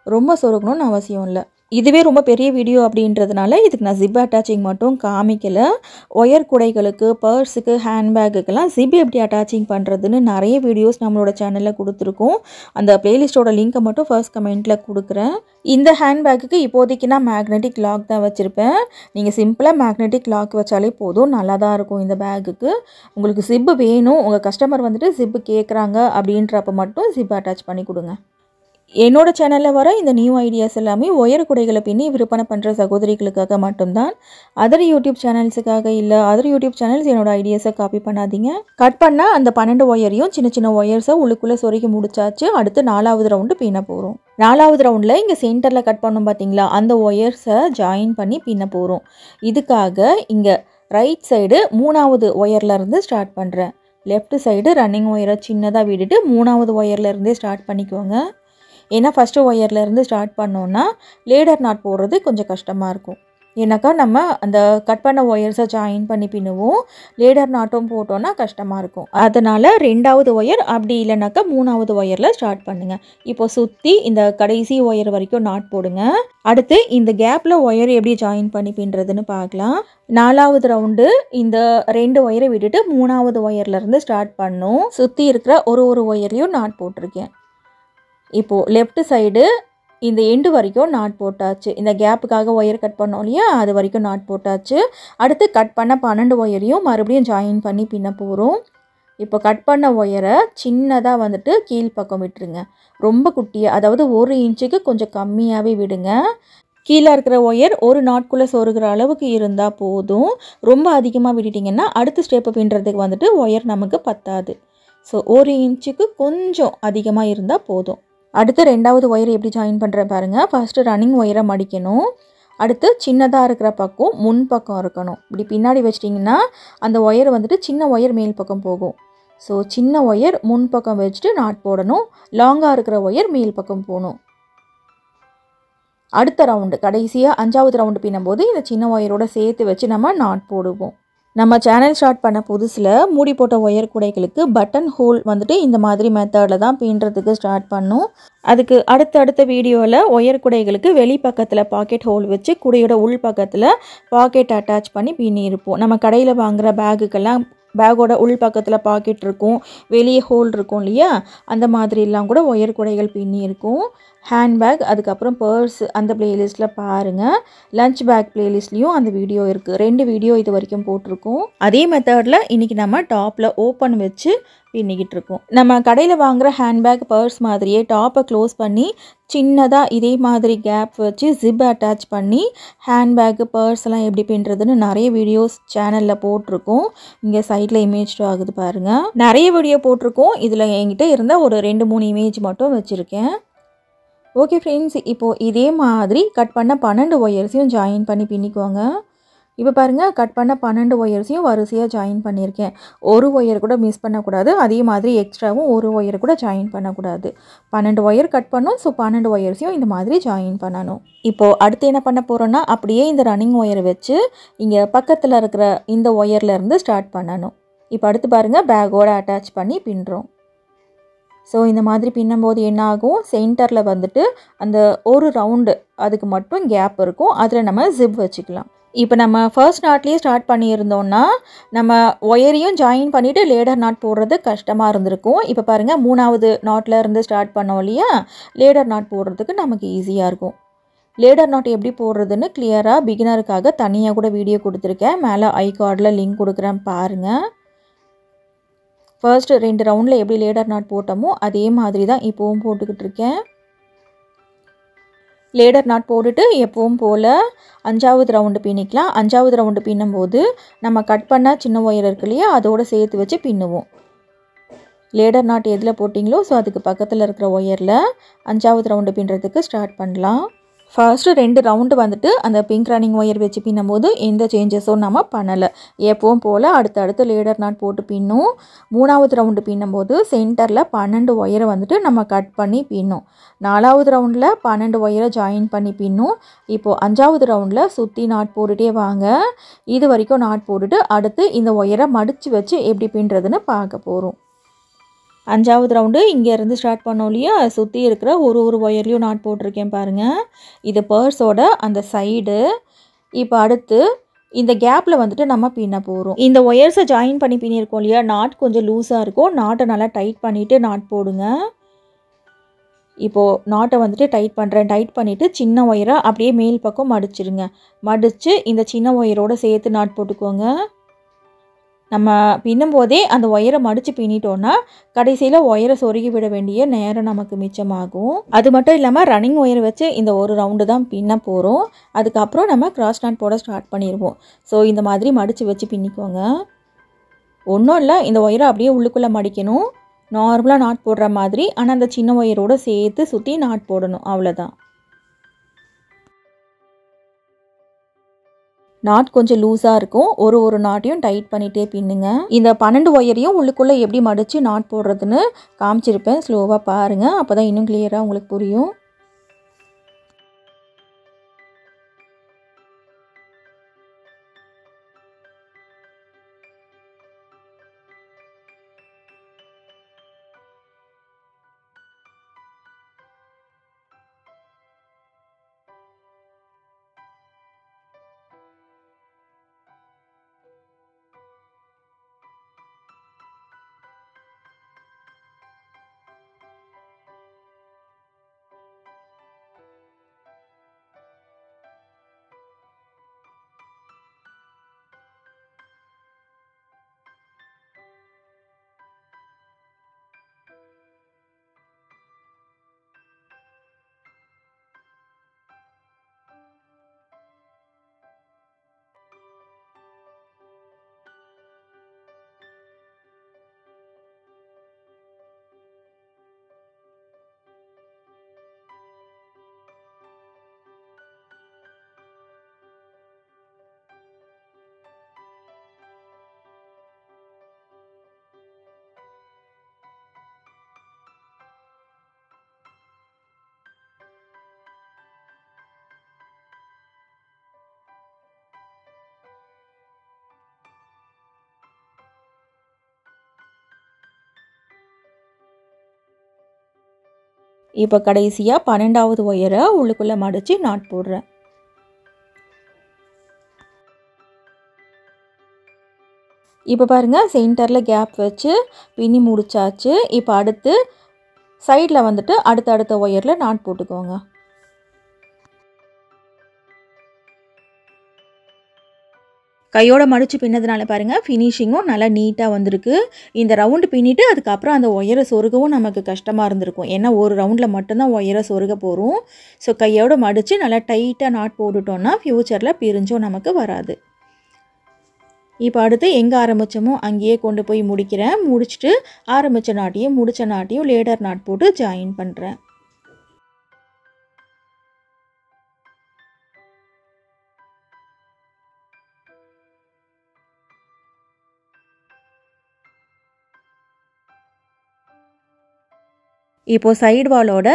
Speaker 1: ரொம்ப சொருகணும்னு அவசியம் இல்லை. இதுவே ரொம்ப பெரிய வீடியோ அப்படின்றதுனால இதுக்கு நான் ஜிப் அட்டாச்சிங் மட்டும் காமிக்கலை. ஒயர் குடைகளுக்கு, பர்ஸுக்கு, ஹேண்ட்பேக்குக்கெல்லாம் ஜிப் எப்படி அட்டாச்சிங் பண்ணுறதுன்னு நிறைய வீடியோஸ் நம்மளோட சேனலில் கொடுத்துருக்கோம். அந்த பிளேலிஸ்ட்டோட லிங்க்கை மட்டும் ஃபர்ஸ்ட் கமெண்ட்டில் கொடுக்குறேன். இந்த ஹேண்ட்பேக்குக்கு இப்போதைக்கு நான் மேக்னெட்டிக் லாக் தான் வச்சுருப்பேன். நீங்கள் சிம்பிளாக மேக்னெட்டிக் லாக் வச்சாலே போதும், நல்லா தான் இருக்கும் இந்த பேக்குக்கு. உங்களுக்கு ஜிப்பு வேணும், உங்கள் கஸ்டமர் வந்துட்டு ஜிப்பு கேட்குறாங்க அப்படின்றப்ப மட்டும் ஜிப் அட்டாச் பண்ணி கொடுங்க. என்னோட சேனலில் வர இந்த நியூ ஐடியாஸ் எல்லாமே ஒயர் குடைகளை பின்னி விற்பனை பண்ணுற சகோதரிகளுக்காக மட்டும்தான். அதர் யூடியூப் சேனல்ஸுக்காக இல்லை. அதர் யூடியூப் சேனல்ஸ் என்னோட ஐடியாஸை காப்பி பண்ணாதீங்க. கட் பண்ணால் அந்த 12 ஒயரையும் சின்ன சின்ன ஒயர்ஸை உள்ளுக்குள்ளே சொருகி முடிச்சாச்சு. அடுத்து 4வது ரவுண்டு பின்ன போகிறோம். 4வது ரவுண்டில் இங்கே சென்டரில் கட் பண்ணோம் பார்த்தீங்களா, அந்த ஒயர்ஸை ஜாயின் பண்ணி பின்ன போகிறோம். இதுக்காக இங்கே ரைட் சைடு 3வது ஒயர்லேருந்து ஸ்டார்ட் பண்ணுறேன். லெஃப்ட் சைடு ரன்னிங் ஒயரை சின்னதாக விட்டுட்டு 3வது ஒயர்லேருந்தே ஸ்டார்ட் பண்ணிக்கோங்க. ஏன்னா ஃபஸ்ட்டு ஒயர்லேருந்து ஸ்டார்ட் பண்ணோன்னா லேடர் நாட் போடுறது கொஞ்சம் கஷ்டமாக இருக்கும். ஏன்னாக்கா நம்ம அந்த கட் பண்ண ஒயர்ஸை ஜாயின் பண்ணி பின்னுவோம். லேடர் நாட்டும் போட்டோன்னா கஷ்டமாக இருக்கும். அதனால் 2வது ஒயர், அப்படி இல்லைனாக்கா 3வது ஒயரில் ஸ்டார்ட் பண்ணுங்கள். இப்போ சுற்றி இந்த கடைசி ஒயர் வரைக்கும் நாட் போடுங்க. அடுத்து இந்த கேப்பில் ஒயர் எப்படி ஜாயின் பண்ணி பின்னுறதுன்னு பார்க்கலாம். 4வது ரவுண்டு இந்த 2 ஒயரை விட்டுட்டு 3வது ஒயர்லேருந்து ஸ்டார்ட் பண்ணும். சுற்றி இருக்கிற ஒரு ஒயர்லையும் நாட் போட்டிருக்கேன். இப்போது லெஃப்ட் சைடு இந்த எண்டு வரைக்கும் நாட் போட்டாச்சு. இந்த கேப்புக்காக ஒயர் கட் பண்ணோம் இல்லையா, அது வரைக்கும் நாட் போட்டாச்சு. அடுத்து கட் பண்ண 12 ஒயரையும் மறுபடியும் ஜாயின் பண்ணி பின்ன போகிறோம். இப்போ கட் பண்ண ஒயரை சின்னதாக வந்துட்டு கீழ்ப்பக்கம் விட்டுருங்க. ரொம்ப குட்டியாக, அதாவது 1 இன்ச்சுக்கு கொஞ்சம் கம்மியாகவே விடுங்க. கீழே இருக்கிற ஒயர் ஒரு நாட்குள்ளே சொருகிற அளவுக்கு இருந்தால் போதும். ரொம்ப அதிகமாக விட்டுட்டிங்கன்னா அடுத்த ஸ்டெப்பு பின்னுறதுக்கு வந்துட்டு ஒயர் நமக்கு பத்தாது. ஸோ 1 இன்ச்சுக்கு கொஞ்சம் அதிகமாக இருந்தால் போதும். அடுத்து 2வது ஒயரை எப்படி ஜாயின் பண்ணுறேன் பாருங்கள். ஃபஸ்ட்டு ரன்னிங் ஒயரை மடிக்கணும். அடுத்து சின்னதாக இருக்கிற பக்கம் முன் பக்கம் இருக்கணும். இப்படி பின்னாடி வச்சிட்டிங்கன்னா அந்த ஒயர் வந்துட்டு சின்ன ஒயர் மேல் பக்கம் போகும். ஸோ சின்ன ஒயர் முன் பக்கம் வச்சுட்டு நாட் போடணும். லாங்காக இருக்கிற ஒயர் மேல் பக்கம் போகணும். அடுத்த ரவுண்டு கடைசியாக 5வது ரவுண்டு பின்னும்போது இந்த சின்ன ஒயரோட சேர்த்து வச்சு நம்ம நாட் போடுவோம். நம்ம சேனல் ஸ்டார்ட் பண்ண புதுசில் மூடி போட்ட ஒயர் குடைகளுக்கு பட்டன் ஹோல் வந்துட்டு இந்த மாதிரி மெத்தடில் தான் பின்னுறதுக்கு ஸ்டார்ட் பண்ணோம். அதுக்கு அடுத்த வீடியோவில் ஒயர் குடைகளுக்கு வெளி பக்கத்தில் பாக்கெட் ஹோல் வச்சு குடையோட உள் பக்கத்தில் பாக்கெட் அட்டாச் பண்ணி பின்னியிருப்போம். நம்ம கடையில் வாங்குகிற பேகுக்கெல்லாம் பேக்கோட உள் பக்கத்தில் பாக்கெட் இருக்கும், வெளியே ஹோல் இருக்கும் இல்லையா, அந்த மாதிரிலாம் கூட ஒயர் குடைகள் பின்னி இருக்கும். ஹேண்ட்பேக், அதுக்கப்புறம் பர்ஸ் அந்த பிளேலிஸ்ட்டில் பாருங்கள். லஞ்ச் பேக் பிளேலிஸ்ட்லேயும் அந்த வீடியோ இருக்குது. 2 வீடியோ இது வரைக்கும் போட்டிருக்கோம். அதே மெத்தடில் இன்றைக்கி நம்ம டாப்பில் ஓப்பன் வச்சு பின்னிக்கிட்டு இருக்கோம். நம்ம கடையில் வாங்குகிற ஹேண்ட்பேக், பர்ஸ் மாதிரியே டாப்பை க்ளோஸ் பண்ணி சின்னதாக இதே மாதிரி கேப் வச்சு ஜிப் அட்டாச் பண்ணி ஹேண்ட்பேக்கு, பர்ஸ்லாம் எப்படி பின்னுறதுன்னு நிறைய வீடியோஸ் சேனலில் போட்டிருக்கோம். இங்கே சைடில் இமேஜ் ஆகுது பாருங்கள். நிறைய வீடியோ போட்டிருக்கோம். இதில் என்கிட்ட இருந்த ஒரு 2-3 இமேஜ் மட்டும் வச்சுருக்கேன். ஓகே ஃப்ரெண்ட்ஸ், இப்போது இதே மாதிரி கட் பண்ண 12 ஒயர்ஸையும் ஜாயின் பண்ணி பின்னிக்கோங்க. இப்போ பாருங்கள், கட் பண்ண 12 ஒயர்ஸையும் வரிசையாக ஜாயின் பண்ணியிருக்கேன். ஒரு ஒயர் கூட மிஸ் பண்ணக்கூடாது. அதே மாதிரி எக்ஸ்ட்ராவும் ஒரு ஒயர் கூட ஜாயின் பண்ணக்கூடாது. 12 ஒயர் கட் பண்ணோம். ஸோ 12 ஒயர்ஸையும் இந்த மாதிரி ஜாயின் பண்ணணும். இப்போது அடுத்து என்ன பண்ண போகிறோன்னா, அப்படியே இந்த ரன்னிங் ஒயரை வச்சு இங்கே பக்கத்தில் இருக்கிற இந்த ஒயர்லேருந்து ஸ்டார்ட் பண்ணணும். இப்போ அடுத்து பாருங்கள், பேக்கோட அட்டாச் பண்ணி பின்னுறோம். ஸோ இந்த மாதிரி பின்னும்போது என்ன ஆகும், சென்டரில் வந்துட்டு அந்த ஒரு ரவுண்டு அதுக்கு மட்டும் கேப் இருக்கும். அதில் நம்ம ஜிப் வச்சுக்கலாம். இப்போ நம்ம ஃபர்ஸ்ட் நாட்லேயே ஸ்டார்ட் பண்ணியிருந்தோன்னா நம்ம ஒயரையும் ஜாயின் பண்ணிவிட்டு லேடர் நாட் போடுறது கஷ்டமாக இருந்திருக்கும். இப்போ பாருங்கள், 3வது நாட்டில் இருந்து ஸ்டார்ட் பண்ணோம் இல்லையா, லேடர் நாட் போடுறதுக்கு நமக்கு ஈஸியாக இருக்கும். லேடர் நாட் எப்படி போடுறதுன்னு கிளியராக பிகினருக்காக தனியாக கூட வீடியோ கொடுத்துருக்கேன். மேலே ஐ கார்டில் லிங்க் கொடுக்குறேன் பாருங்கள். ஃபர்ஸ்ட் 2 ரவுண்டில் எப்படி லேடர் நாட் போட்டோமோ அதே மாதிரி தான் இப்போவும் போட்டுக்கிட்டு இருக்கேன். லேடர் நாட் போட்டுட்டு எப்பவும் போல் 5வது ரவுண்டு பின்னிக்கலாம். 5வது ரவுண்டு பின்னும்போது நம்ம கட் பண்ண சின்ன ஒயர் இருக்கு இல்லையா, அதோடு சேர்த்து வச்சு பின்னுவோம். லேடர் நாட் எதில் போட்டிங்களோ ஸோ அதுக்கு பக்கத்தில் இருக்கிற ஒயரில் 5வது ரவுண்டு பின்னுறதுக்கு ஸ்டார்ட் பண்ணலாம். ஃபர்ஸ்ட்டு 2 ரவுண்டு வந்துட்டு அந்த பிங்க் ரன்னிங் ஒயர் வச்சு பின்னும்போது எந்த சேஞ்சஸும் நம்ம பண்ணலை. எப்பவும் போல் அடுத்தடுத்து லேடர் நாட் போட்டு பின்னும். 3வது ரவுண்டு பின்னும்போது சென்டரில் 12 ஒயரை வந்துட்டு நம்ம கட் பண்ணி பின்னும். 4வது ரவுண்டில் 12 ஒயரை ஜாயின் பண்ணி பின்னும். இப்போது 5வது ரவுண்டில் சுற்றி நாட் போட்டுகிட்டே வாங்க. இது வரைக்கும் நாட் போட்டுட்டு அடுத்து இந்த ஒயரை மடித்து வச்சு எப்படி பின்னுறதுன்னு பார்க்க போகிறோம். அஞ்சாவது ரவுண்டு இங்கேருந்து ஸ்டார்ட் பண்ணோம் இல்லையா, சுற்றி இருக்கிற ஒரு ஒயர்லையும் நாட் போட்டிருக்கேன் பாருங்கள். இது பர்ஸோட அந்த சைடு. இப்போ அடுத்து இந்த கேப்பில் வந்துட்டு நம்ம பின்ன போகிறோம். இந்த ஒயர்ஸை ஜாயின் பண்ணி பின்னிருக்கோம் இல்லையா, நாட் கொஞ்சம் லூஸாக இருக்கும். நாட்டை நல்லா டைட் பண்ணிவிட்டு நாட் போடுங்க. இப்போது நாட்டை வந்துட்டு டைட் பண்ணுறேன். டைட் பண்ணிவிட்டு சின்ன ஒயரை அப்படியே மேல் பக்கம் மடிச்சிருங்க. மடித்து இந்த சின்ன ஒயரோடு சேர்த்து நாட் போட்டுக்கோங்க. நம்ம பின்னும் போதே அந்த ஒயரை மடித்து பின்னிட்டோன்னா கடைசியில் ஒயரை சொருகி விட வேண்டிய நேரம் நமக்கு மிச்சமாகும். அது மட்டும் இல்லாமல் ரன்னிங் ஒயரை வச்சு இந்த ஒரு ரவுண்டு தான் பின்ன போகிறோம். அதுக்கப்புறம் நம்ம கிராஸ் நாட் போட ஸ்டார்ட் பண்ணிடுவோம். ஸோ இந்த மாதிரி மடித்து வச்சு பின்னிக்கோங்க. ஒன்றும் இல்லை, இந்த ஒயரை அப்படியே உள்ளுக்குள்ளே மடிக்கணும். நார்மலாக நாட் போடுற மாதிரி, ஆனால் அந்த சின்ன ஒயரோடு சேர்த்து சுற்றி நாட் போடணும், அவ்வளோதான். நாட் கொஞ்சம் லூஸாக இருக்கும். ஒரு நாட்டையும் டைட் பண்ணிகிட்டே பின்னுங்க. இந்த 12 ஒயரையும் உள்ளுக்குள்ளே எப்படி மடித்து நாட் போடுறதுன்னு காமிச்சிருப்பேன். ஸ்லோவாக பாருங்கள், அப்போ தான் இன்னும் கிளியராக உங்களுக்கு புரியும். இப்போ கடைசியாக 12வது ஒயரை உள்ளுக்குள்ளே மடித்து நாட் போடுறேன். இப்போ பாருங்கள், சென்டரில் கேப் வச்சு பின்னி முடிச்சாச்சு. இப்போ அடுத்து சைடில் வந்துட்டு அடுத்த ஒயரில் நாட் போட்டுக்கோங்க. கையோட மடித்து பின்னதுனால பாருங்கள், ஃபினிஷிங்கும் நல்லா நீட்டாக வந்திருக்கு. இந்த ரவுண்டு பின்னிட்டு அதுக்கப்புறம் அந்த ஒயரை சொருகவும் நமக்கு கஷ்டமாக இருந்திருக்கும். ஏன்னா ஒரு ரவுண்டில் மட்டும்தான் ஒயரை சொருக போகிறோம். ஸோ கையோட மடித்து நல்லா டைட்டாக நாட் போட்டுட்டோன்னா ஃப்யூச்சரில் பிரிஞ்சும் நமக்கு வராது. இப்போ அடுத்து எங்கே ஆரம்பித்தோமோ அங்கேயே கொண்டு போய் முடிக்கிறேன். முடிச்சுட்டு ஆரம்பித்த நாட்டையும் முடித்த நாட்டையும் லேடர் நாட் போட்டு ஜாயின் பண்ணுறேன். இப்போது சைடு வாலோட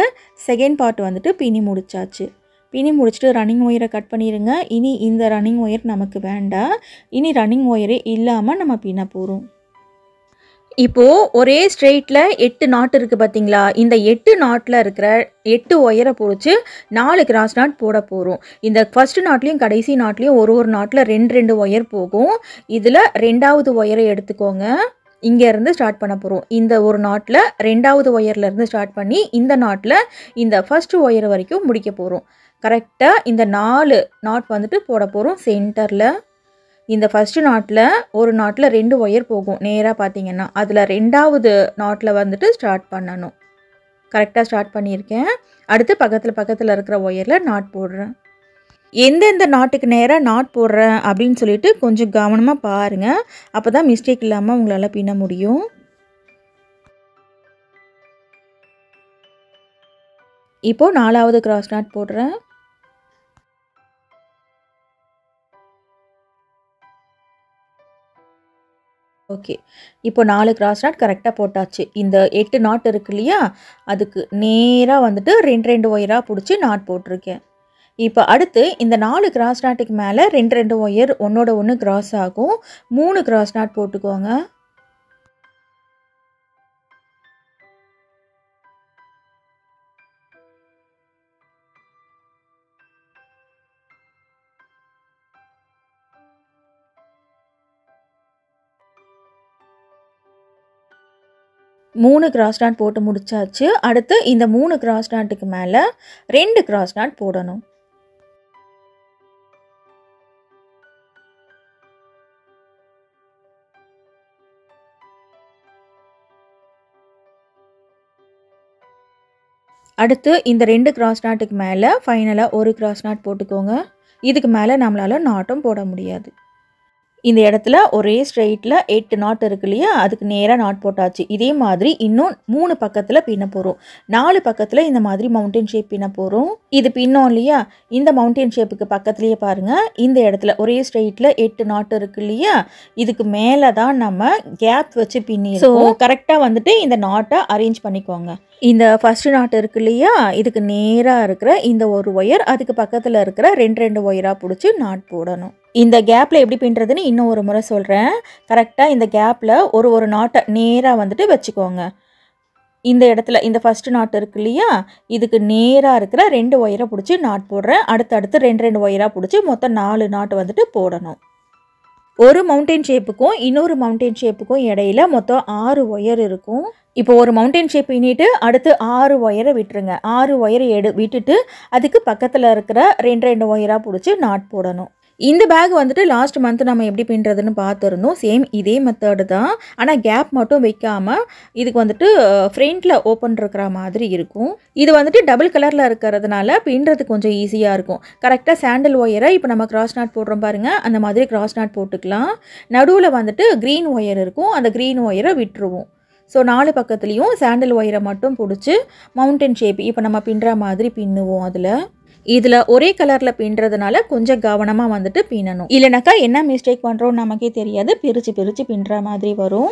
Speaker 1: செகண்ட் பார்ட் வந்துட்டு பின்னி முடிச்சாச்சு. பின்னி முடிச்சுட்டு ரன்னிங் ஒயரை கட் பண்ணிடுங்க. இனி இந்த ரன்னிங் ஒயர் நமக்கு வேண்டாம். இனி ரன்னிங் ஒயரே இல்லாமல் நம்ம பின்ன போகிறோம். இப்போது ஒரே ஸ்ட்ரெயிட்டில் 8 நாட் இருக்குது பார்த்தீங்களா, இந்த 8 நாட்டில் இருக்கிற 8 ஒயரை பிடிச்சி 4 கிராஸ் நாட் போட போகிறோம். இந்த ஃபஸ்ட்டு நாட்லேயும் கடைசி நாட்லேயும் ஒரு நாட்டில் 2 ஒயர் போகும். இதில் 2வது ஒயரை எடுத்துக்கோங்க. இங்கேருந்து ஸ்டார்ட் பண்ண போகிறோம். இந்த ஒரு நாட்டில் 2வது ஒயர்லேருந்து ஸ்டார்ட் பண்ணி இந்த நாட்டில் இந்த ஃபஸ்ட்டு ஒயர் வரைக்கும் முடிக்க போகிறோம். கரெக்டாக இந்த 4 நாட் வந்துட்டு போட போகிறோம் சென்டரில். இந்த ஃபஸ்ட்டு நாட்டில் ஒரு நாட்டில் 2 ஒயர் போகும் நேராக பார்த்தீங்கன்னா, அதில் 2வது நாட்டில் வந்துட்டு ஸ்டார்ட் பண்ணணும். கரெக்டாக ஸ்டார்ட் பண்ணியிருக்கேன். அடுத்து பக்கத்தில் இருக்கிற ஒயரில் நாட் போடுறேன். எந்தெந்த நாட்டுக்கு நேராக நாட் போடுறேன் அப்படின்னு சொல்லிட்டு கொஞ்சம் கவனமாக பாருங்கள். அப்போ தான் மிஸ்டேக் இல்லாமல் உங்களால் பின்ன முடியும். இப்போது 4வது கிராஸ் நாட் போடுறேன். ஓகே, இப்போ 4 கிராஸ் நாட் கரெக்டாக போட்டாச்சு. இந்த 8 நாட் இருக்கு இல்லையா, அதுக்கு நேராக வந்துட்டு 2 ஒயராக பிடிச்சி நாட் போட்டிருக்கேன். இப்போ அடுத்து இந்த 4 கிராஸ் நாட்டுக்கு மேலே 2 ஒயர் ஒன்றோட ஒன்று கிராஸ் ஆகும். 3 கிராஸ் நாட் போட்டுக்கோங்க. 3 கிராஸ் நாட் போட்டு முடிச்சாச்சு. அடுத்து இந்த 3 கிராஸ் நாட்டுக்கு மேலே 2 கிராஸ் நாட் போடணும். அடுத்து இந்த 2 கிராஸ் நாட்டுக்கு மேலே ஃபைனலாக ஒரு கிராஸ் நாட் போட்டுக்கோங்க. இதுக்கு மேலே நம்மளால் நாட்டும் போட முடியாது. இந்த இடத்துல ஒரே ஸ்ட்ரெயிட்டில் 8 நாட் இருக்கு இல்லையா, அதுக்கு நேராக நாட் போட்டாச்சு. இதே மாதிரி இன்னும் 3 பக்கத்தில் பின்ன போகிறோம். 4 பக்கத்தில் இந்த மாதிரி மவுண்டன் ஷேப் பின்ன போகிறோம். இது பின்னோம் இல்லையா, இந்த மவுண்டன் ஷேப்புக்கு பக்கத்துலேயே பாருங்கள், இந்த இடத்துல ஒரே ஸ்ட்ரெயிட்டில் 8 நாட் இருக்கு இல்லையா, இதுக்கு மேலே தான் நம்ம கேப் வச்சு பின்னி. ஸோ கரெக்டாக வந்துட்டு இந்த நாட்டை அரேஞ்ச் பண்ணிக்கோங்க. இந்த ஃபர்ஸ்ட் நாட் இருக்கு இல்லையா, இதுக்கு நேராக இருக்கிற இந்த ஒரு ஒயர், அதுக்கு பக்கத்தில் இருக்கிற 2 ஒயராக பிடிச்சி நாட் போடணும். இந்த கேப்பில் எப்படி பின்னுறதுன்னு இன்னும் ஒரு முறை சொல்கிறேன். கரெக்டாக இந்த கேப்பில் ஒரு நாட்டை நேராக வந்துட்டு வச்சுக்கோங்க. இந்த இடத்துல இந்த ஃபர்ஸ்ட் நாட் இருக்கு இல்லையா, இதுக்கு நேராக இருக்கிற 2 ஒயரை பிடிச்சி நாட் போடுறேன். அடுத்தடுத்து 2 ஒயராக பிடிச்சி மொத்தம் 4 நாட் வந்துட்டு போடணும். ஒரு மவுண்டன் ஷேப்புக்கும் இன்னொரு மவுண்டன் ஷேப்புக்கும் இடையில மொத்தம் 6 ஒயர் இருக்கும். இப்போ ஒரு மவுண்டன் ஷேப் பின்னிட்டு அடுத்து 6 ஒயரை விட்டுருங்க. 6 ஒயரை விட்டுட்டு அதுக்கு பக்கத்தில் இருக்கிற 2 ஒயராக பிடிச்சி நாட் போடணும். இந்த பேக் வந்துட்டு லாஸ்ட் மந்த் நம்ம எப்படி பின்னுறதுன்னு பார்த்துருந்தோம். சேம் இதே மெத்தடு தான், ஆனால் கேப் மட்டும் வைக்காமல் இதுக்கு வந்துட்டு ஃப்ரண்ட்டில் ஓப்பன் இருக்கிற மாதிரி இருக்கும். இது வந்துட்டு டபுள் கலரில் இருக்கிறதுனால பின்னுறது கொஞ்சம் ஈஸியாக இருக்கும். கரெக்டாக சாண்டில் ஒயரை இப்போ நம்ம கிராஸ் நாட் போடுறோம் பாருங்கள், அந்த மாதிரி கிராஸ் நாட் போட்டுக்கலாம். நடுவில் வந்துட்டு க்ரீன் ஒயர் இருக்கும், அந்த க்ரீன் ஒயரை விட்டுருவோம். ஸோ 4 பக்கத்துலேயும் சாண்டில் ஒயரை மட்டும் பிடிச்சி மவுண்டன் ஷேப் இப்போ நம்ம பின்னுற மாதிரி பின்னுவோம். இதில் ஒரே கலரில் பின்னுறதுனால கொஞ்சம் கவனமாக வந்துட்டு பின்னணும். இல்லைனாக்கா என்ன மிஸ்டேக் பண்ணுறோன்னு நமக்கே தெரியாது, பிரித்து பின்னுற மாதிரி வரும்.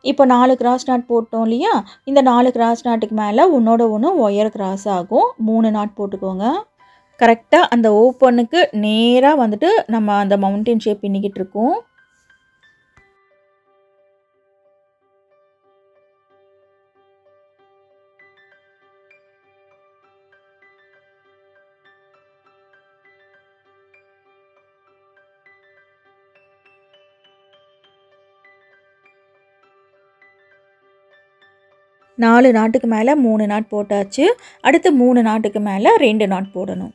Speaker 1: இப்போ 4 கிராஸ் நாட் போட்டோம் இல்லையா, இந்த 4 கிராஸ் நாட்டுக்கு மேலே ஒன்றோட ஒன்று ஒயர் கிராஸ் ஆகும். 3 நாட் போட்டுக்கோங்க. கரெக்டாக அந்த ஓப்பனுக்கு நேராக வந்துட்டு நம்ம அந்த மவுண்டன் ஷேப் பின்னிக்கிட்டு இருக்கோம். நாலு நாட்டுக்கு மேலே 3 நாட் போட்டாச்சு. அடுத்து 3 நாட்டுக்கு மேலே 2 நாட் போடணும்.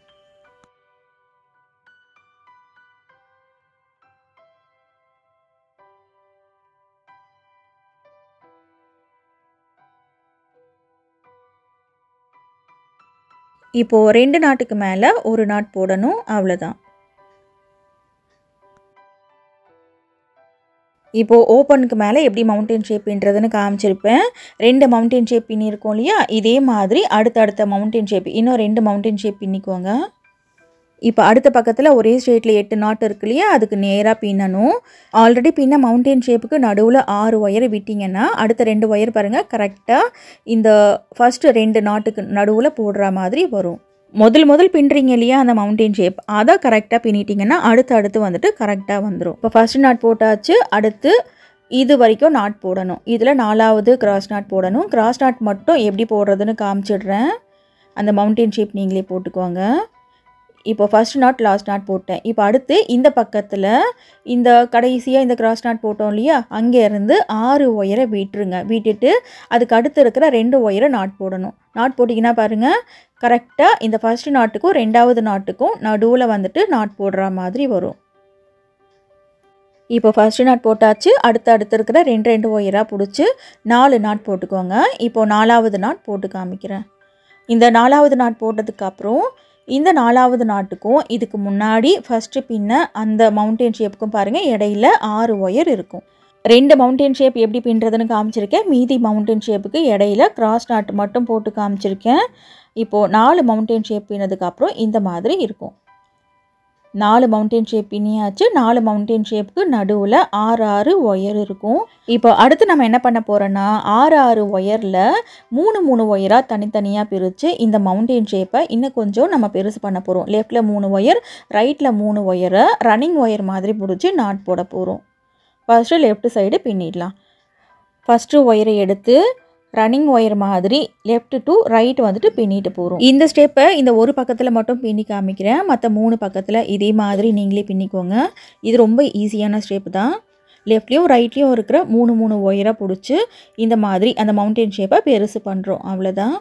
Speaker 1: இப்போ 2 நாட்டுக்கு மேலே 1 நாட் போடணும். அவ்வளோதான். இப்போ ஓப்பனுக்கு மேலே எப்படி மவுண்டன் ஷேப் பின்னுறதுன்னு காமிச்சிருப்பேன். 2 மவுண்டன் ஷேப் பின்னிருக்கோம் இல்லையா, இதே மாதிரி அடுத்தடுத்த மவுண்டன் ஷேப் இன்னும் 2 மவுண்டன் ஷேப் பின்னிக்கோங்க. இப்போ அடுத்த பக்கத்தில் ஒரே ஸ்ட்ரெயிட்டில் 8 நாட் இருக்கு இல்லையா, அதுக்கு நேராக பின்னணும். ஆல்ரெடி பின்ன மவுண்டன் ஷேப்புக்கு நடுவில் 6 ஒயரை விட்டிங்கன்னா அடுத்த 2 ஒயர் பாருங்கள் கரெக்டாக இந்த ஃபஸ்ட்டு 2 நாட்டுக்கு நடுவில் போடுற மாதிரி வரும். முதல் பின்னுறீங்க இல்லையா அந்த மவுண்டன் ஷேப், அதை கரெக்டாக பின்னிட்டிங்கன்னா அடுத்து வந்துட்டு கரெக்டாக வந்துடும். இப்போ ஃபஸ்ட் நாட் போட்டாச்சு. அடுத்து இது வரைக்கும் நாட் போடணும். இதில் 4வது கிராஸ் நாட் போடணும். கிராஸ் நாட் மட்டும் எப்படி போடுறதுன்னு காமிச்சிடுறேன். அந்த மவுண்டன் ஷேப் நீங்களே போட்டுக்கோங்க. இப்போ ஃபஸ்ட் நாட் லாஸ்ட் நாட் போட்டேன். இப்போ அடுத்து இந்த பக்கத்தில் இந்த கடைசியாக இந்த கிராஸ் நாட் போட்டோம் இல்லையா, அங்கேருந்து 6 ஒயரை விட்டுருங்க. விட்டுட்டு அதுக்கு அடுத்து இருக்கிற 2 ஒயரை நாட் போடணும். நாட் போட்டிங்கன்னா பாருங்கள் கரெக்டாக இந்த ஃபஸ்ட் நாட்டுக்கும் 2வது நாட்டுக்கும் நடுவில் வந்துட்டு நாட் போடுற மாதிரி வரும். இப்போ ஃபஸ்ட்டு நாட் போட்டாச்சு. அடுத்து இருக்கிற 2 ஒயராக பிடிச்சி 4 நாட் போட்டுக்கோங்க. இப்போது 4வது நாட் போட்டு காமிக்கிறேன். இந்த 4வது நாட் போட்டதுக்கப்புறம் இந்த 4வது நாட்டுக்கும் இதுக்கு முன்னாடி ஃபஸ்ட்டு பின்ன அந்த மவுண்டன் ஷேப்புக்கும் பாருங்கள் இடையில 6 ஒயர் இருக்கும். 2 மவுண்டன் ஷேப் எப்படி பின்னுறதுன்னு காமிச்சிருக்கேன். மீதி மவுண்டன் ஷேப்புக்கு இடையில கிராஸ் நாட் மட்டும் போட்டு காமிச்சிருக்கேன். இப்போது 4 மவுண்டன் ஷேப் பின்னதுக்கப்புறம் இந்த மாதிரி இருக்கும். 4 மவுண்டன் ஷேப் பின்னியாச்சு. 4 மவுண்டன் ஷேப்புக்கு நடுவில் 6 ஒயர் இருக்கும். இப்போ அடுத்து நம்ம என்ன பண்ண போகிறோன்னா 6 ஒயரில் 3 ஒயராக தனித்தனியாக பிரித்து இந்த மவுண்டன் ஷேப்பை இன்னும் கொஞ்சம் நம்ம பெருசு பண்ண போகிறோம். லெஃப்டில் 3 ஒயர், ரைட்டில் 3 ஒயரை ரன்னிங் ஒயர் மாதிரி பிடிச்சி நாட் போட போகிறோம். ஃபஸ்ட்டு லெஃப்ட் சைடு பின்னிடலாம். ஃபஸ்ட்டு ஒயரை எடுத்து ரன்னிங் ஒயர் மாதிரி லெஃப்ட் டு ரைட் வந்துட்டு பின்னிட்டு போகிறோம். இந்த ஸ்டெப்பை இந்த ஒரு பக்கத்தில் மட்டும் பின்னி காமிக்கிறேன். மற்ற 3 பக்கத்தில் இதே மாதிரி நீங்களே பின்னிக்கோங்க. இது ரொம்ப ஈஸியான ஸ்டெப் தான். லெஃப்ட்லேயும் ரைட்லேயும் இருக்கிற 3 ஒயராக பிடிச்சி இந்த மாதிரி அந்த மவுண்டன் ஷேப்பை பெருசு பண்ணுறோம். அவ்வளோதான்.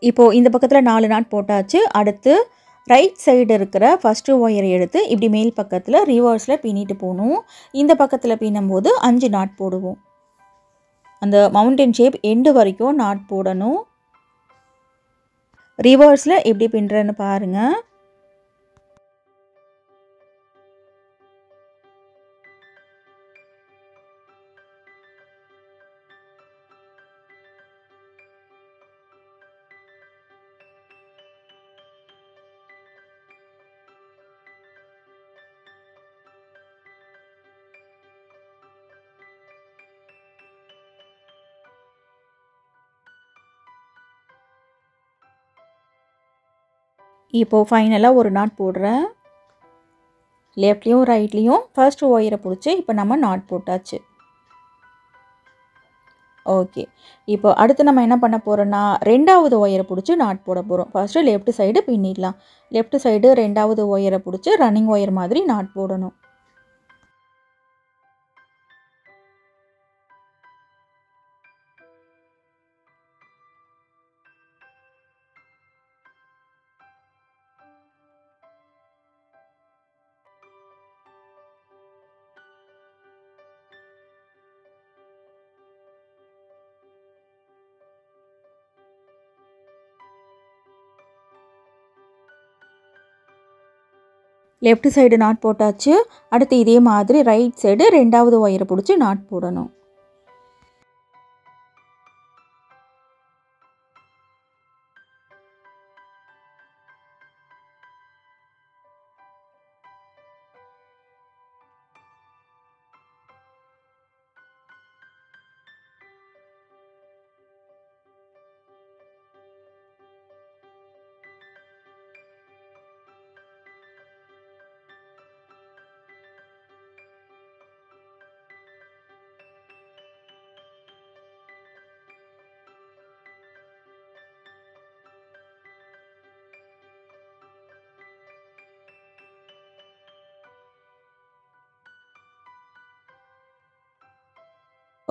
Speaker 1: இப்போது இந்த பக்கத்தில் 4 நாட் போட்டாச்சு. அடுத்து ரைட் சைடு இருக்கிற ஃபஸ்ட்டு ஒயரை எடுத்து இப்படி மேல் பக்கத்தில் ரிவர்ஸில் பின்னிட்டு போகணும். இந்த பக்கத்தில் பின்னும்போது 5 நாட் போடுவோம். அந்த மவுண்டன் ஷேப் எண்டு வரைக்கும் நாட் போடணும். ரிவர்ஸில் எப்படி பின்னுறேன்னு பாருங்கள். இப்போது ஃபைனலாக ஒரு நாட் போடுறேன். லெஃப்ட்லேயும் ரைட்லேயும் ஃபர்ஸ்ட் ஒயரை பிடிச்சி இப்போ நம்ம நாட் போட்டாச்சு. ஓகே, இப்போ அடுத்து நம்ம என்ன பண்ண போகிறோன்னா 2வது ஒயரை பிடிச்சி நாட் போட போகிறோம். ஃபர்ஸ்ட்டு லெஃப்ட் சைடு பின்னிடலாம். லெஃப்ட் சைடு 2வது ஒயரை பிடிச்சி ரன்னிங் ஒயர் மாதிரி நாட் போடணும். லெஃப்ட் சைடு நாட் போட்டாச்சு. அடுத்து இதே மாதிரி ரைட் சைடு 2வது ஒயரை பிடிச்சி நாட் போடணும்.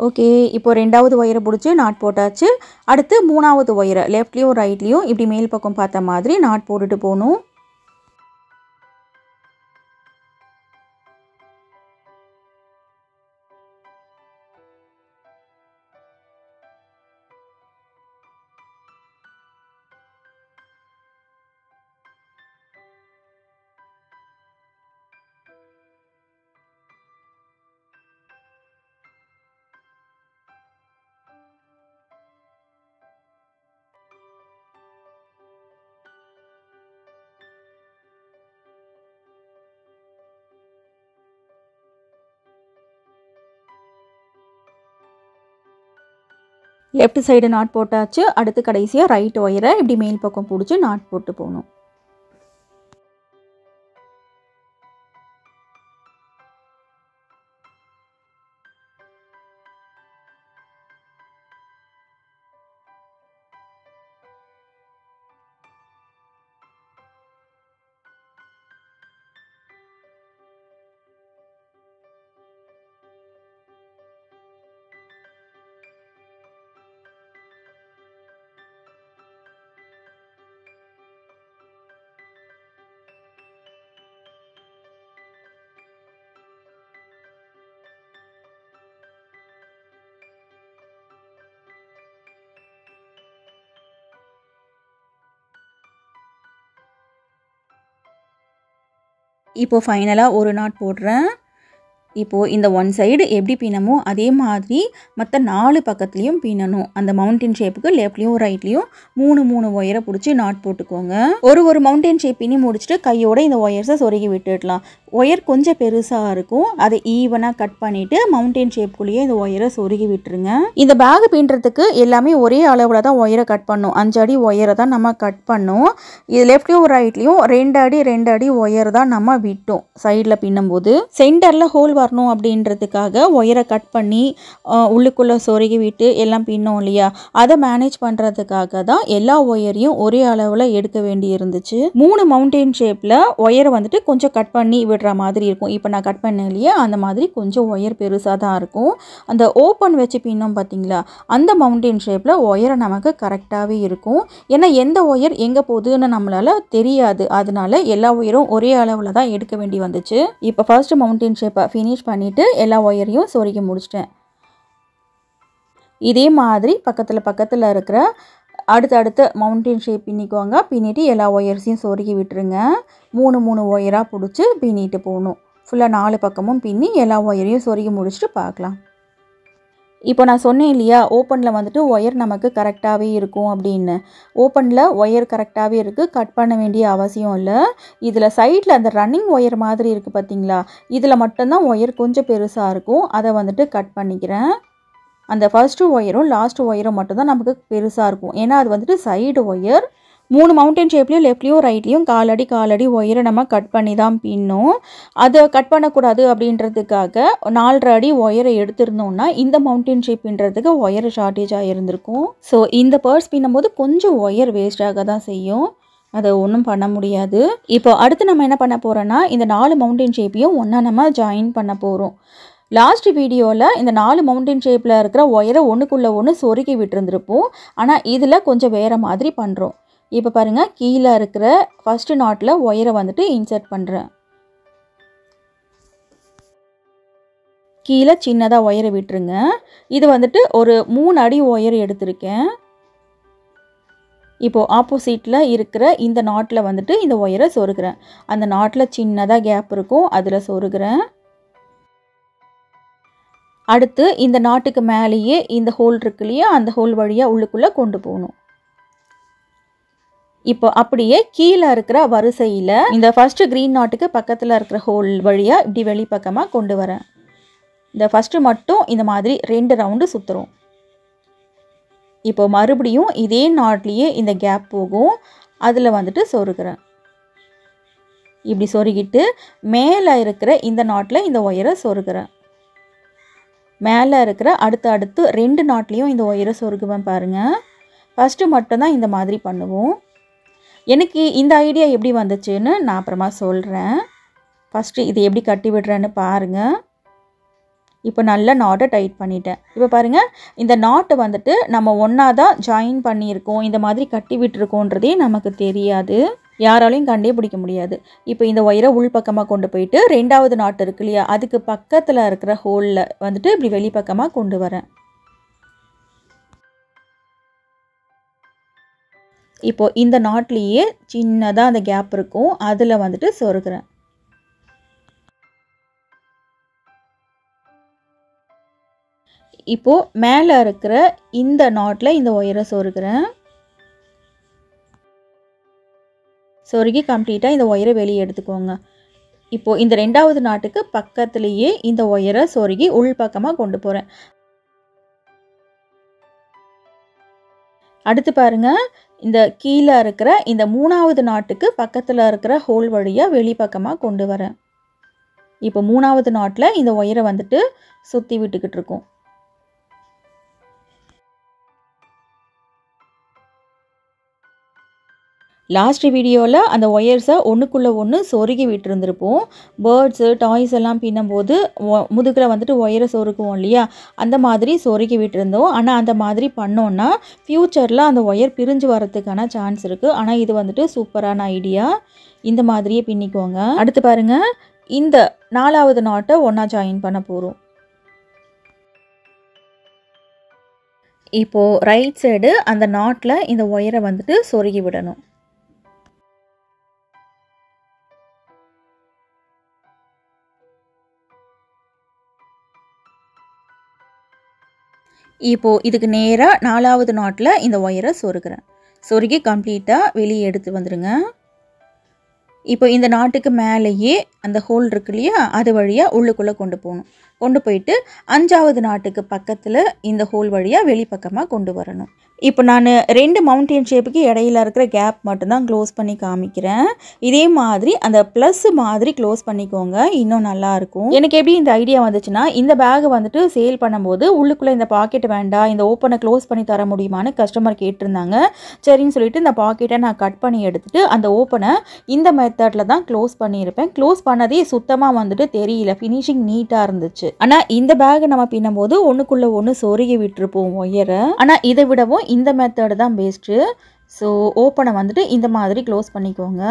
Speaker 1: ஓகே, இப்போ 2வது ஒயரை பிடிச்சி நாட் போட்டாச்சு. அடுத்து 3வது ஒயரை லெஃப்ட்லேயும் ரைட்லேயும் இப்படி மேல் பக்கம் பார்த்த மாதிரி நாட் போட்டுட்டு போகணும். லெஃப்ட் சைடு நாட் போட்டாச்சு. அடுத்து கடைசியாக ரைட் ஒயரை இப்படி மேல் பக்கம் பிடிச்சி நாட் போட்டு போகணும். இப்போ ஃபைனலாக ஒரு நாட் போடுறேன். இப்போது இந்த ஒன் சைடு எப்படி பின்னமோ அதே மாதிரி மற்ற 4 பக்கத்துலேயும் பின்னணும். அந்த மவுண்டன் ஷேப்புக்கு லெஃப்ட்லேயும் ரைட்லேயும் 3 ஒயரை பிடிச்சி நாட் போட்டுக்கோங்க. ஒரு மவுண்டன் ஷேப் பின்னி முடிச்சுட்டு கையோட இந்த ஒயர்ஸை சொருகி விட்டுடலாம். ஒயர் கொஞ்சம் பெருசாக இருக்கும், அதை ஈவனாக கட் பண்ணிவிட்டு மவுண்டன் ஷேப்புக்குள்ளேயே இந்த ஒயரை சொருகி விட்டுருங்க. இந்த பேக் பின்னுறதுக்கு எல்லாமே ஒரே அளவில் தான் ஒயரை கட் பண்ணணும். 5 அடி ஒயரை தான் நம்ம கட் பண்ணோம். இது லெஃப்ட்லேயும் ரைட்லேயும் 2 அடி ஒயர் தான் நம்ம விட்டோம். சைடில் பின்னும்போது சென்டரில் ஹோல் வரணும் அப்படின்றதுக்காக ஒயரை கட் பண்ணி உள்ளுக்குள்ளே சொருகி விட்டு எல்லாம் பின்னோம் இல்லையா, அதை மேனேஜ் பண்ணுறதுக்காக தான் எல்லா ஒயரையும் ஒரே அளவில் எடுக்க வேண்டி இருந்துச்சு. 3 மவுண்டன் ஷேப்பில் ஒயரை வந்துட்டு கொஞ்சம் கட் பண்ணி விடுற மாதிரி இருக்கும். இப்போ நான் கட் பண்ணேன் இல்லையா, அந்த மாதிரி கொஞ்சம் ஒயர் பெருசாக தான் இருக்கும். அந்த ஓப்பன் வச்சு பின்னோம் பார்த்தீங்களா, அந்த மவுண்டன் ஷேப்பில் ஒயரை நமக்கு கரெக்டாகவே இருக்கும். ஏன்னா எந்த ஒயர் எங்கே போகுதுன்னு நம்மளால் தெரியாது. அதனால எல்லா ஒயரும் ஒரே அளவில் தான் எடுக்க வேண்டி வந்துச்சு. இப்போ ஃபர்ஸ்ட் மவுண்டன் ஷேப்பை ஃபினிஷ் பண்ணிவிட்டு எல்லா ஒயரையும் சொருகி முடிச்சிட்டேன். இதே மாதிரி பக்கத்தில் இருக்கிற அடுத்த மவுண்டன் ஷேப் பின்னிக்குவாங்க. பின்னிட்டு எல்லா ஒயர்ஸையும் சொருகி விட்டுருங்க. 3 ஒயராக பிடிச்சி பின்னிட்டு போகணும். ஃபுல்லாக 4 பக்கமும் பின்னி எல்லா ஒயரையும் சொருகி முடிச்சுட்டு பார்க்கலாம். இப்போ நான் சொன்னேன் இல்லையா, ஓப்பனில் வந்துட்டு ஒயர் நமக்கு கரெக்டாகவே இருக்கும் அப்படின்னு. ஓப்பனில் ஒயர் கரெக்டாகவே இருக்குது, கட் பண்ண வேண்டிய அவசியம் இல்லை. இதில் சைடில் அந்த ரன்னிங் ஒயர் மாதிரி இருக்குது பார்த்தீங்களா, இதில் மட்டும்தான் ஒயர் கொஞ்சம் பெருசாக இருக்கும். அதை வந்துட்டு கட் பண்ணிக்கிறேன். அந்த ஃபர்ஸ்ட்டு ஒயரும் லாஸ்ட் ஒயரும் மட்டும்தான் நமக்கு பெருசாக இருக்கும். ஏன்னா அது வந்துட்டு சைடு ஒயர். 3 மவுண்டன் ஷேப்லேயும் லெஃப்ட்லேயும் ரைட்லேயும் காலடி ஒயரை நம்ம கட் பண்ணி தான் பின்னோம். அதை கட் பண்ணக்கூடாது அப்படின்றதுக்காக 4.5 அடி ஒயரை எடுத்திருந்தோம்னா இந்த மவுண்டன் ஷேப் பின்னுறதுக்கு ஒயர் ஷார்ட்டேஜாக இருந்திருக்கும். ஸோ இந்த பர்ஸ் பின்னும்போது கொஞ்சம் ஒயர் வேஸ்டாக தான் செய்யும். அதை ஒன்றும் பண்ண முடியாது. இப்போ அடுத்து நம்ம என்ன பண்ண போகிறோன்னா, இந்த 4 மவுண்டன் ஷேப்பையும் ஒன்றா நம்ம ஜாயின் பண்ண போகிறோம். லாஸ்ட் வீடியோவில் இந்த 4 மவுண்டன் ஷேப்பில் இருக்கிற ஒயரை ஒன்றுக்குள்ளே ஒன்று சொருகி விட்டுருந்துருப்போம். ஆனால் இதில் கொஞ்சம் வேறு மாதிரி பண்ணுறோம். இப்போ பாருங்கள், கீழே இருக்கிற ஃபஸ்ட்டு நாட்டில் ஒயரை வந்துட்டு இன்சர்ட் பண்ணுறேன். கீழே சின்னதாக ஒயரை விட்டுருங்க. இது வந்துட்டு ஒரு 3 அடி ஒயர் எடுத்திருக்கேன். இப்போது ஆப்போசிட்டில் இருக்கிற இந்த நாட்டில் வந்துட்டு இந்த ஒயரை சொருகிறேன். அந்த நாட்டில் சின்னதாக கேப் இருக்கும், அதில் சொருகிறேன். அடுத்து இந்த நாட்டுக்கு மேலேயே இந்த ஹோல் இருக்கு இல்லையா, அந்த ஹோல் வழியாக உள்ளுக்குள்ளே கொண்டு போகணும். இப்போ அப்படியே கீழே இருக்கிற வரிசையில் இந்த ஃபஸ்ட்டு க்ரீன் நாட்டுக்கு பக்கத்தில் இருக்கிற ஹோல் வழியாக இப்படி வெளிப்பக்கமாக கொண்டு வரேன். இந்த ஃபஸ்ட்டு மட்டும் இந்த மாதிரி 2 ரவுண்டு சுற்றுறோம். இப்போ மறுபடியும் இதே நாட்லேயே இந்த கேப் போகும், அதில் வந்துட்டு சொருகிறேன். இப்படி சொருகிட்டு மேலே இருக்கிற இந்த நாட்டில் இந்த ஒயரை சொருகிறேன். மேலே இருக்கிற அடுத்து 2 நாட்லேயும் இந்த ஒயரை சொருகுவேன் பாருங்கள். ஃபஸ்ட்டு மட்டும்தான் இந்த மாதிரி பண்ணுவோம். எனக்கு இந்த ஐடியா எப்படி வந்துச்சுன்னு நான் அப்புறமா சொல்கிறேன். ஃபஸ்ட்டு இது எப்படி கட்டி விடுறேன்னு பாருங்கள். இப்போ நல்லா நாட்டை டைட் பண்ணிட்டேன். இப்போ பாருங்கள், இந்த நாட்டை வந்துட்டு நம்ம ஒன்றா தான் ஜாயின் பண்ணியிருக்கோம், இந்த மாதிரி கட்டி விட்டுருக்கோன்றதே நமக்கு தெரியாது, யாராலையும் கண்டே பிடிக்க முடியாது. இப்போ இந்த ஒயரை உள்பக்கமாக கொண்டு போயிட்டு 2வது நாட்டு இருக்கு இல்லையா, அதுக்கு பக்கத்தில் இருக்கிற ஹோலில் வந்துட்டு இப்படி வெளிப்பக்கமாக கொண்டு வரேன். இப்போ இந்த நாட்லேயே சின்னதாக அந்த கேப் இருக்கும், அதில் வந்துட்டு சொருகிறேன். இப்போது மேலே இருக்கிற இந்த நாட்டில் இந்த ஒயரை சொருகிறேன். சொருகி கம்ப்ளீட்டாக இந்த ஒயரை வெளியே எடுத்துக்கோங்க. இப்போது இந்த 2வது நாட்டுக்கு பக்கத்துலேயே இந்த ஒயரை சொருகி உள்பக்கமாக கொண்டு போகிறேன். அடுத்து பாருங்கள், இந்த கீழே இருக்கிற இந்த 3வது நாட்டுக்கு பக்கத்தில் இருக்கிற ஹோல் வழியாக வெளிப்பக்கமாக கொண்டு வரேன். இப்போ 3வது நாட்டில் இந்த ஒயரை வந்துட்டு சுற்றி விட்டுக்கிட்டு இருக்கோம். லாஸ்ட் வீடியோவில் அந்த ஒயர்ஸை ஒன்றுக்குள்ளே ஒன்று சொருகி விட்டுருந்துருப்போம். பேர்ட்ஸு டாய்ஸ் எல்லாம் பின்னும்போது முதுகில் வந்துட்டு ஒயரை சொருக்குவோம் இல்லையா, அந்த மாதிரி சொருகி விட்டுருந்தோம். ஆனால் அந்த மாதிரி பண்ணோன்னா ஃப்யூச்சரில் அந்த ஒயர் பிரிஞ்சு வரதுக்கான சான்ஸ் இருக்குது. ஆனால் இது வந்துட்டு சூப்பரான ஐடியா. இந்த மாதிரியே பின்னிக்கோங்க. அடுத்து பாருங்கள், இந்த 4வது நாட்டை ஒன்றா ஜாயின் பண்ண போகிறோம். இப்போது ரைட் சைடு அந்த நாட்டில் இந்த ஒயரை வந்துட்டு சொருகி விடணும். இப்போது இதுக்கு நேராக 4வது நாட்டில் இந்த ஒயரை சொருகிறேன். சொருகி கம்ப்ளீட்டாக வெளியே எடுத்து வந்துடுங்க. இப்போ இந்த நாட்டுக்கு மேலேயே அந்த ஹோல் இருக்கு இல்லையா, அது வழியாக உள்ளுக்குள்ளே கொண்டு போகணும். கொண்டு போயிட்டு 5வது நாட்டுக்கு பக்கத்தில் இந்த ஹோல் வழியாக வெளிப்பக்கமாக கொண்டு வரணும். இப்போ நான் 2 மவுண்டன் ஷேப்புக்கு இடையில இருக்கிற கேப் மட்டும்தான் க்ளோஸ் பண்ணி காமிக்கிறேன். இதே மாதிரி அந்த ப்ளஸ் மாதிரி க்ளோஸ் பண்ணிக்கோங்க, இன்னும் நல்லாயிருக்கும். எனக்கு எப்படி இந்த ஐடியா வந்துச்சுன்னா, இந்த பேக் வந்துட்டு சேல் பண்ணும்போது உள்ளுக்குள்ளே இந்த பாக்கெட் வேண்டாம், இந்த ஓப்பனை க்ளோஸ் பண்ணி தர முடியுமான்னு கஸ்டமர் கேட்டிருந்தாங்க. சரின்னு சொல்லிட்டு இந்த பாக்கெட்டை நான் கட் பண்ணி எடுத்துட்டு அந்த ஓப்பனை இந்த மெத்தடில் தான் க்ளோஸ் பண்ணியிருப்பேன். க்ளோஸ் பண்ணதே சுத்தமாக வந்துட்டு தெரியல, ஃபினிஷிங் நீட்டாக இருந்துச்சு. ஆனால் இந்த பேக் நம்ம பின்னும்போது ஒன்றுக்குள்ளே ஒன்று சொருகி விட்டுருப்போம் ஒயரை. ஆனால் இதை விடவும் இந்த மெத்தட் தான் பெஸ்ட்டு. ஸோ ஓப்பனை வந்துட்டு இந்த மாதிரி க்ளோஸ் பண்ணிக்கோங்க.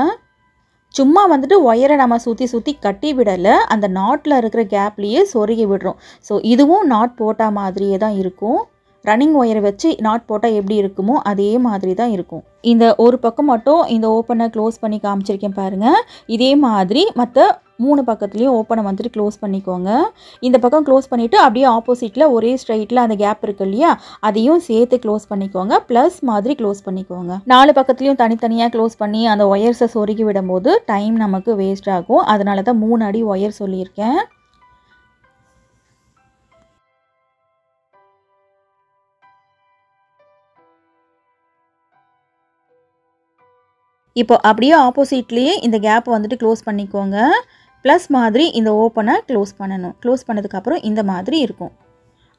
Speaker 1: சும்மா வந்துட்டு ஒயரை நம்ம சுற்றி கட்டி விடலை, அந்த நாட்டில் இருக்கிற கேப்லேயே சொருகி விடுறோம். ஸோ இதுவும் நாட் போட்டால் மாதிரியே தான் இருக்கும். ரன்னிங் ஒயரை வச்சு நாட் போட்டால் எப்படி இருக்குமோ அதே மாதிரி தான் இருக்கும். இந்த ஒரு பக்கம் மட்டும் இந்த ஓப்பனை க்ளோஸ் பண்ணி காமிச்சிருக்கேன் பாருங்கள். இதே மாதிரி மற்ற 3 பக்கத்துலேயும் ஓப்பனை வந்துட்டு க்ளோஸ் பண்ணிக்கோங்க. இந்த பக்கம் க்ளோஸ் பண்ணிவிட்டு அப்படியே ஆப்போசிட்டில் ஒரே ஸ்ட்ரைட்டில் அந்த கேப் இருக்குது இல்லையா, அதையும் சேர்த்து க்ளோஸ் பண்ணிக்கோங்க. ப்ளஸ் மாதிரி க்ளோஸ் பண்ணிக்கோங்க. 4 பக்கத்துலேயும் தனித்தனியாக க்ளோஸ் பண்ணி அந்த ஒயர்ஸை சொருகி விடும்போது டைம் நமக்கு வேஸ்ட் ஆகும். அதனால தான் 3 அடி ஒயர் சொல்லியிருக்கேன். இப்போ அப்படியே ஆப்போசிட்லேயே இந்த கேப் வந்துட்டு க்ளோஸ் பண்ணிக்கோங்க. ப்ளஸ் மாதிரி இந்த ஓப்பனை க்ளோஸ் பண்ணணும். க்ளோஸ் பண்ணதுக்கப்புறம் இந்த மாதிரி இருக்கும்.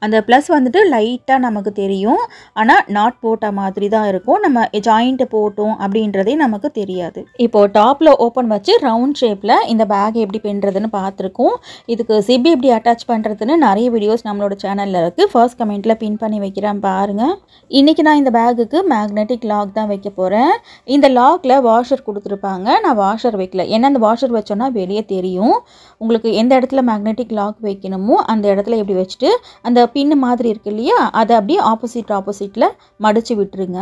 Speaker 1: அந்த ப்ளஸ் வந்துட்டு லைட்டாக நமக்கு தெரியும், ஆனால் நாட் போட்ட மாதிரி தான் இருக்கும். நம்ம ஜாயிண்ட்டு போட்டோம் அப்படின்றதே நமக்கு தெரியாது. இப்போது டாப்பில் ஓப்பன் வச்சு ரவுண்ட் ஷேப்பில் இந்த பேக் எப்படி பின்னுறதுன்னு பார்த்துருக்கோம். இதுக்கு ஜிப் எப்படி அட்டாச் பண்ணுறதுன்னு நிறைய வீடியோஸ் நம்மளோட சேனலில் இருக்குது. ஃபர்ஸ்ட் கமெண்ட்டில் பின் பண்ணி வைக்கிறேன் பாருங்கள். இன்றைக்கி நான் இந்த பேக்குக்கு மேக்னெட்டிக் லாக் தான் வைக்க போகிறேன். இந்த லாக்கில் வாஷர் கொடுத்துருப்பாங்க, நான் வாஷர் வைக்கல. ஏன்னா அந்த வாஷர் வச்சோன்னா வெளியே தெரியும். உங்களுக்கு எந்த இடத்துல மேக்னெட்டிக் லாக் வைக்கணுமோ அந்த இடத்துல எப்படி வச்சுட்டு அந்த பின்னு மாதிரி இருக்கு இல்லையா, அதை அப்படியே ஆப்போசிட்டில் மடிச்சு விட்டுருங்க.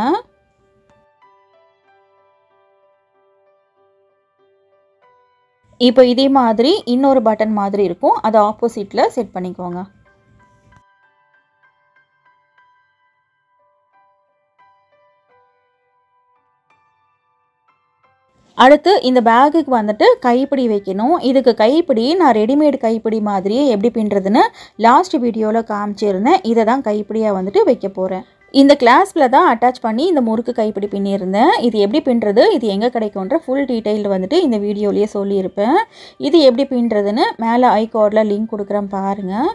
Speaker 1: இப்போ இதே மாதிரி இன்னொரு பட்டன் மாதிரி இருக்கும், அதை ஆப்போசிட்டில் செட் பண்ணிக்கோங்க. அடுத்து இந்த பேக்குக்கு வந்துட்டு கைப்பிடி வைக்கணும். இதுக்கு கைப்பிடி நான் ரெடிமேட் கைப்பிடி மாதிரியே எப்படி பின்னுறதுன்னு லாஸ்ட் வீடியோவில் காமிச்சிருந்தேன். இதை தான் கைப்பிடியாக வந்துட்டு வைக்க போகிறேன். இந்த கிளாஸில் தான் அட்டாச் பண்ணி இந்த முறுக்கு கைப்பிடி பின்னியிருந்தேன். இது எப்படி பின்னுறது, இது எங்கே கிடைக்கும்ன்ற ஃபுல் டீட்டெயில் வந்துட்டு இந்த வீடியோலேயே சொல்லியிருப்பேன். இது எப்படி பின்னுறதுன்னு மேலே ஐகார்டில் லிங்க் கொடுக்குறேன் பாருங்கள்.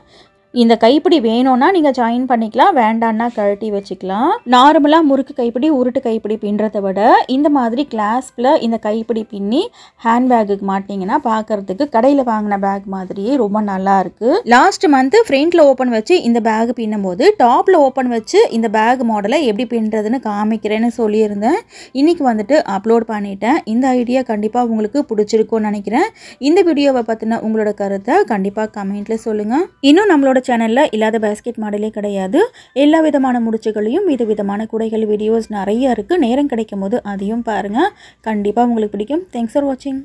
Speaker 1: இந்த கைப்பிடி வேணும்னா நீங்கள் ஜாயின் பண்ணிக்கலாம், வேண்டான்னா கழட்டி வச்சுக்கலாம். நார்மலாக முறுக்கு கைப்பிடி உருட்டு கைப்பிடி பின்னுறதை விட இந்த மாதிரி கிளாஸ்பில் இந்த கைப்பிடி பின்னி ஹேண்ட் பேக்குக்கு மாட்டிங்கன்னா பார்க்குறதுக்கு கடையில் வாங்கின பேக் மாதிரியே ரொம்ப நல்லாயிருக்கு. லாஸ்ட் மந்த்து ஃப்ரண்ட்டில் ஓப்பன் வச்சு இந்த பேக் பின்னும்போது டாப்பில் ஓப்பன் வச்சு இந்த பேக் மாடலை எப்படி பின்னுறதுன்னு காமிக்கிறேன்னு சொல்லியிருந்தேன். இன்றைக்கி வந்துட்டு அப்லோட் பண்ணிட்டேன். இந்த ஐடியா கண்டிப்பாக உங்களுக்கு பிடிச்சிருக்கும்னு நினைக்கிறேன். இந்த வீடியோவை பற்றின உங்களோட கருத்தை கண்டிப்பாக கமெண்ட்டில் சொல்லுங்கள். இன்னும் நம்மளோட சேனலில் இல்லாத பேஸ்கெட் மாடலே கிடையாது. எல்லா விதமான முடிச்சுகளையும் விதவிதமான குடைகள் வீடியோஸ் நிறைய இருக்குது. நேரம் கிடைக்கும் போது அதையும் பாருங்கள், கண்டிப்பாக உங்களுக்கு பிடிக்கும். தேங்க்ஸ் ஃபார் வாட்சிங்.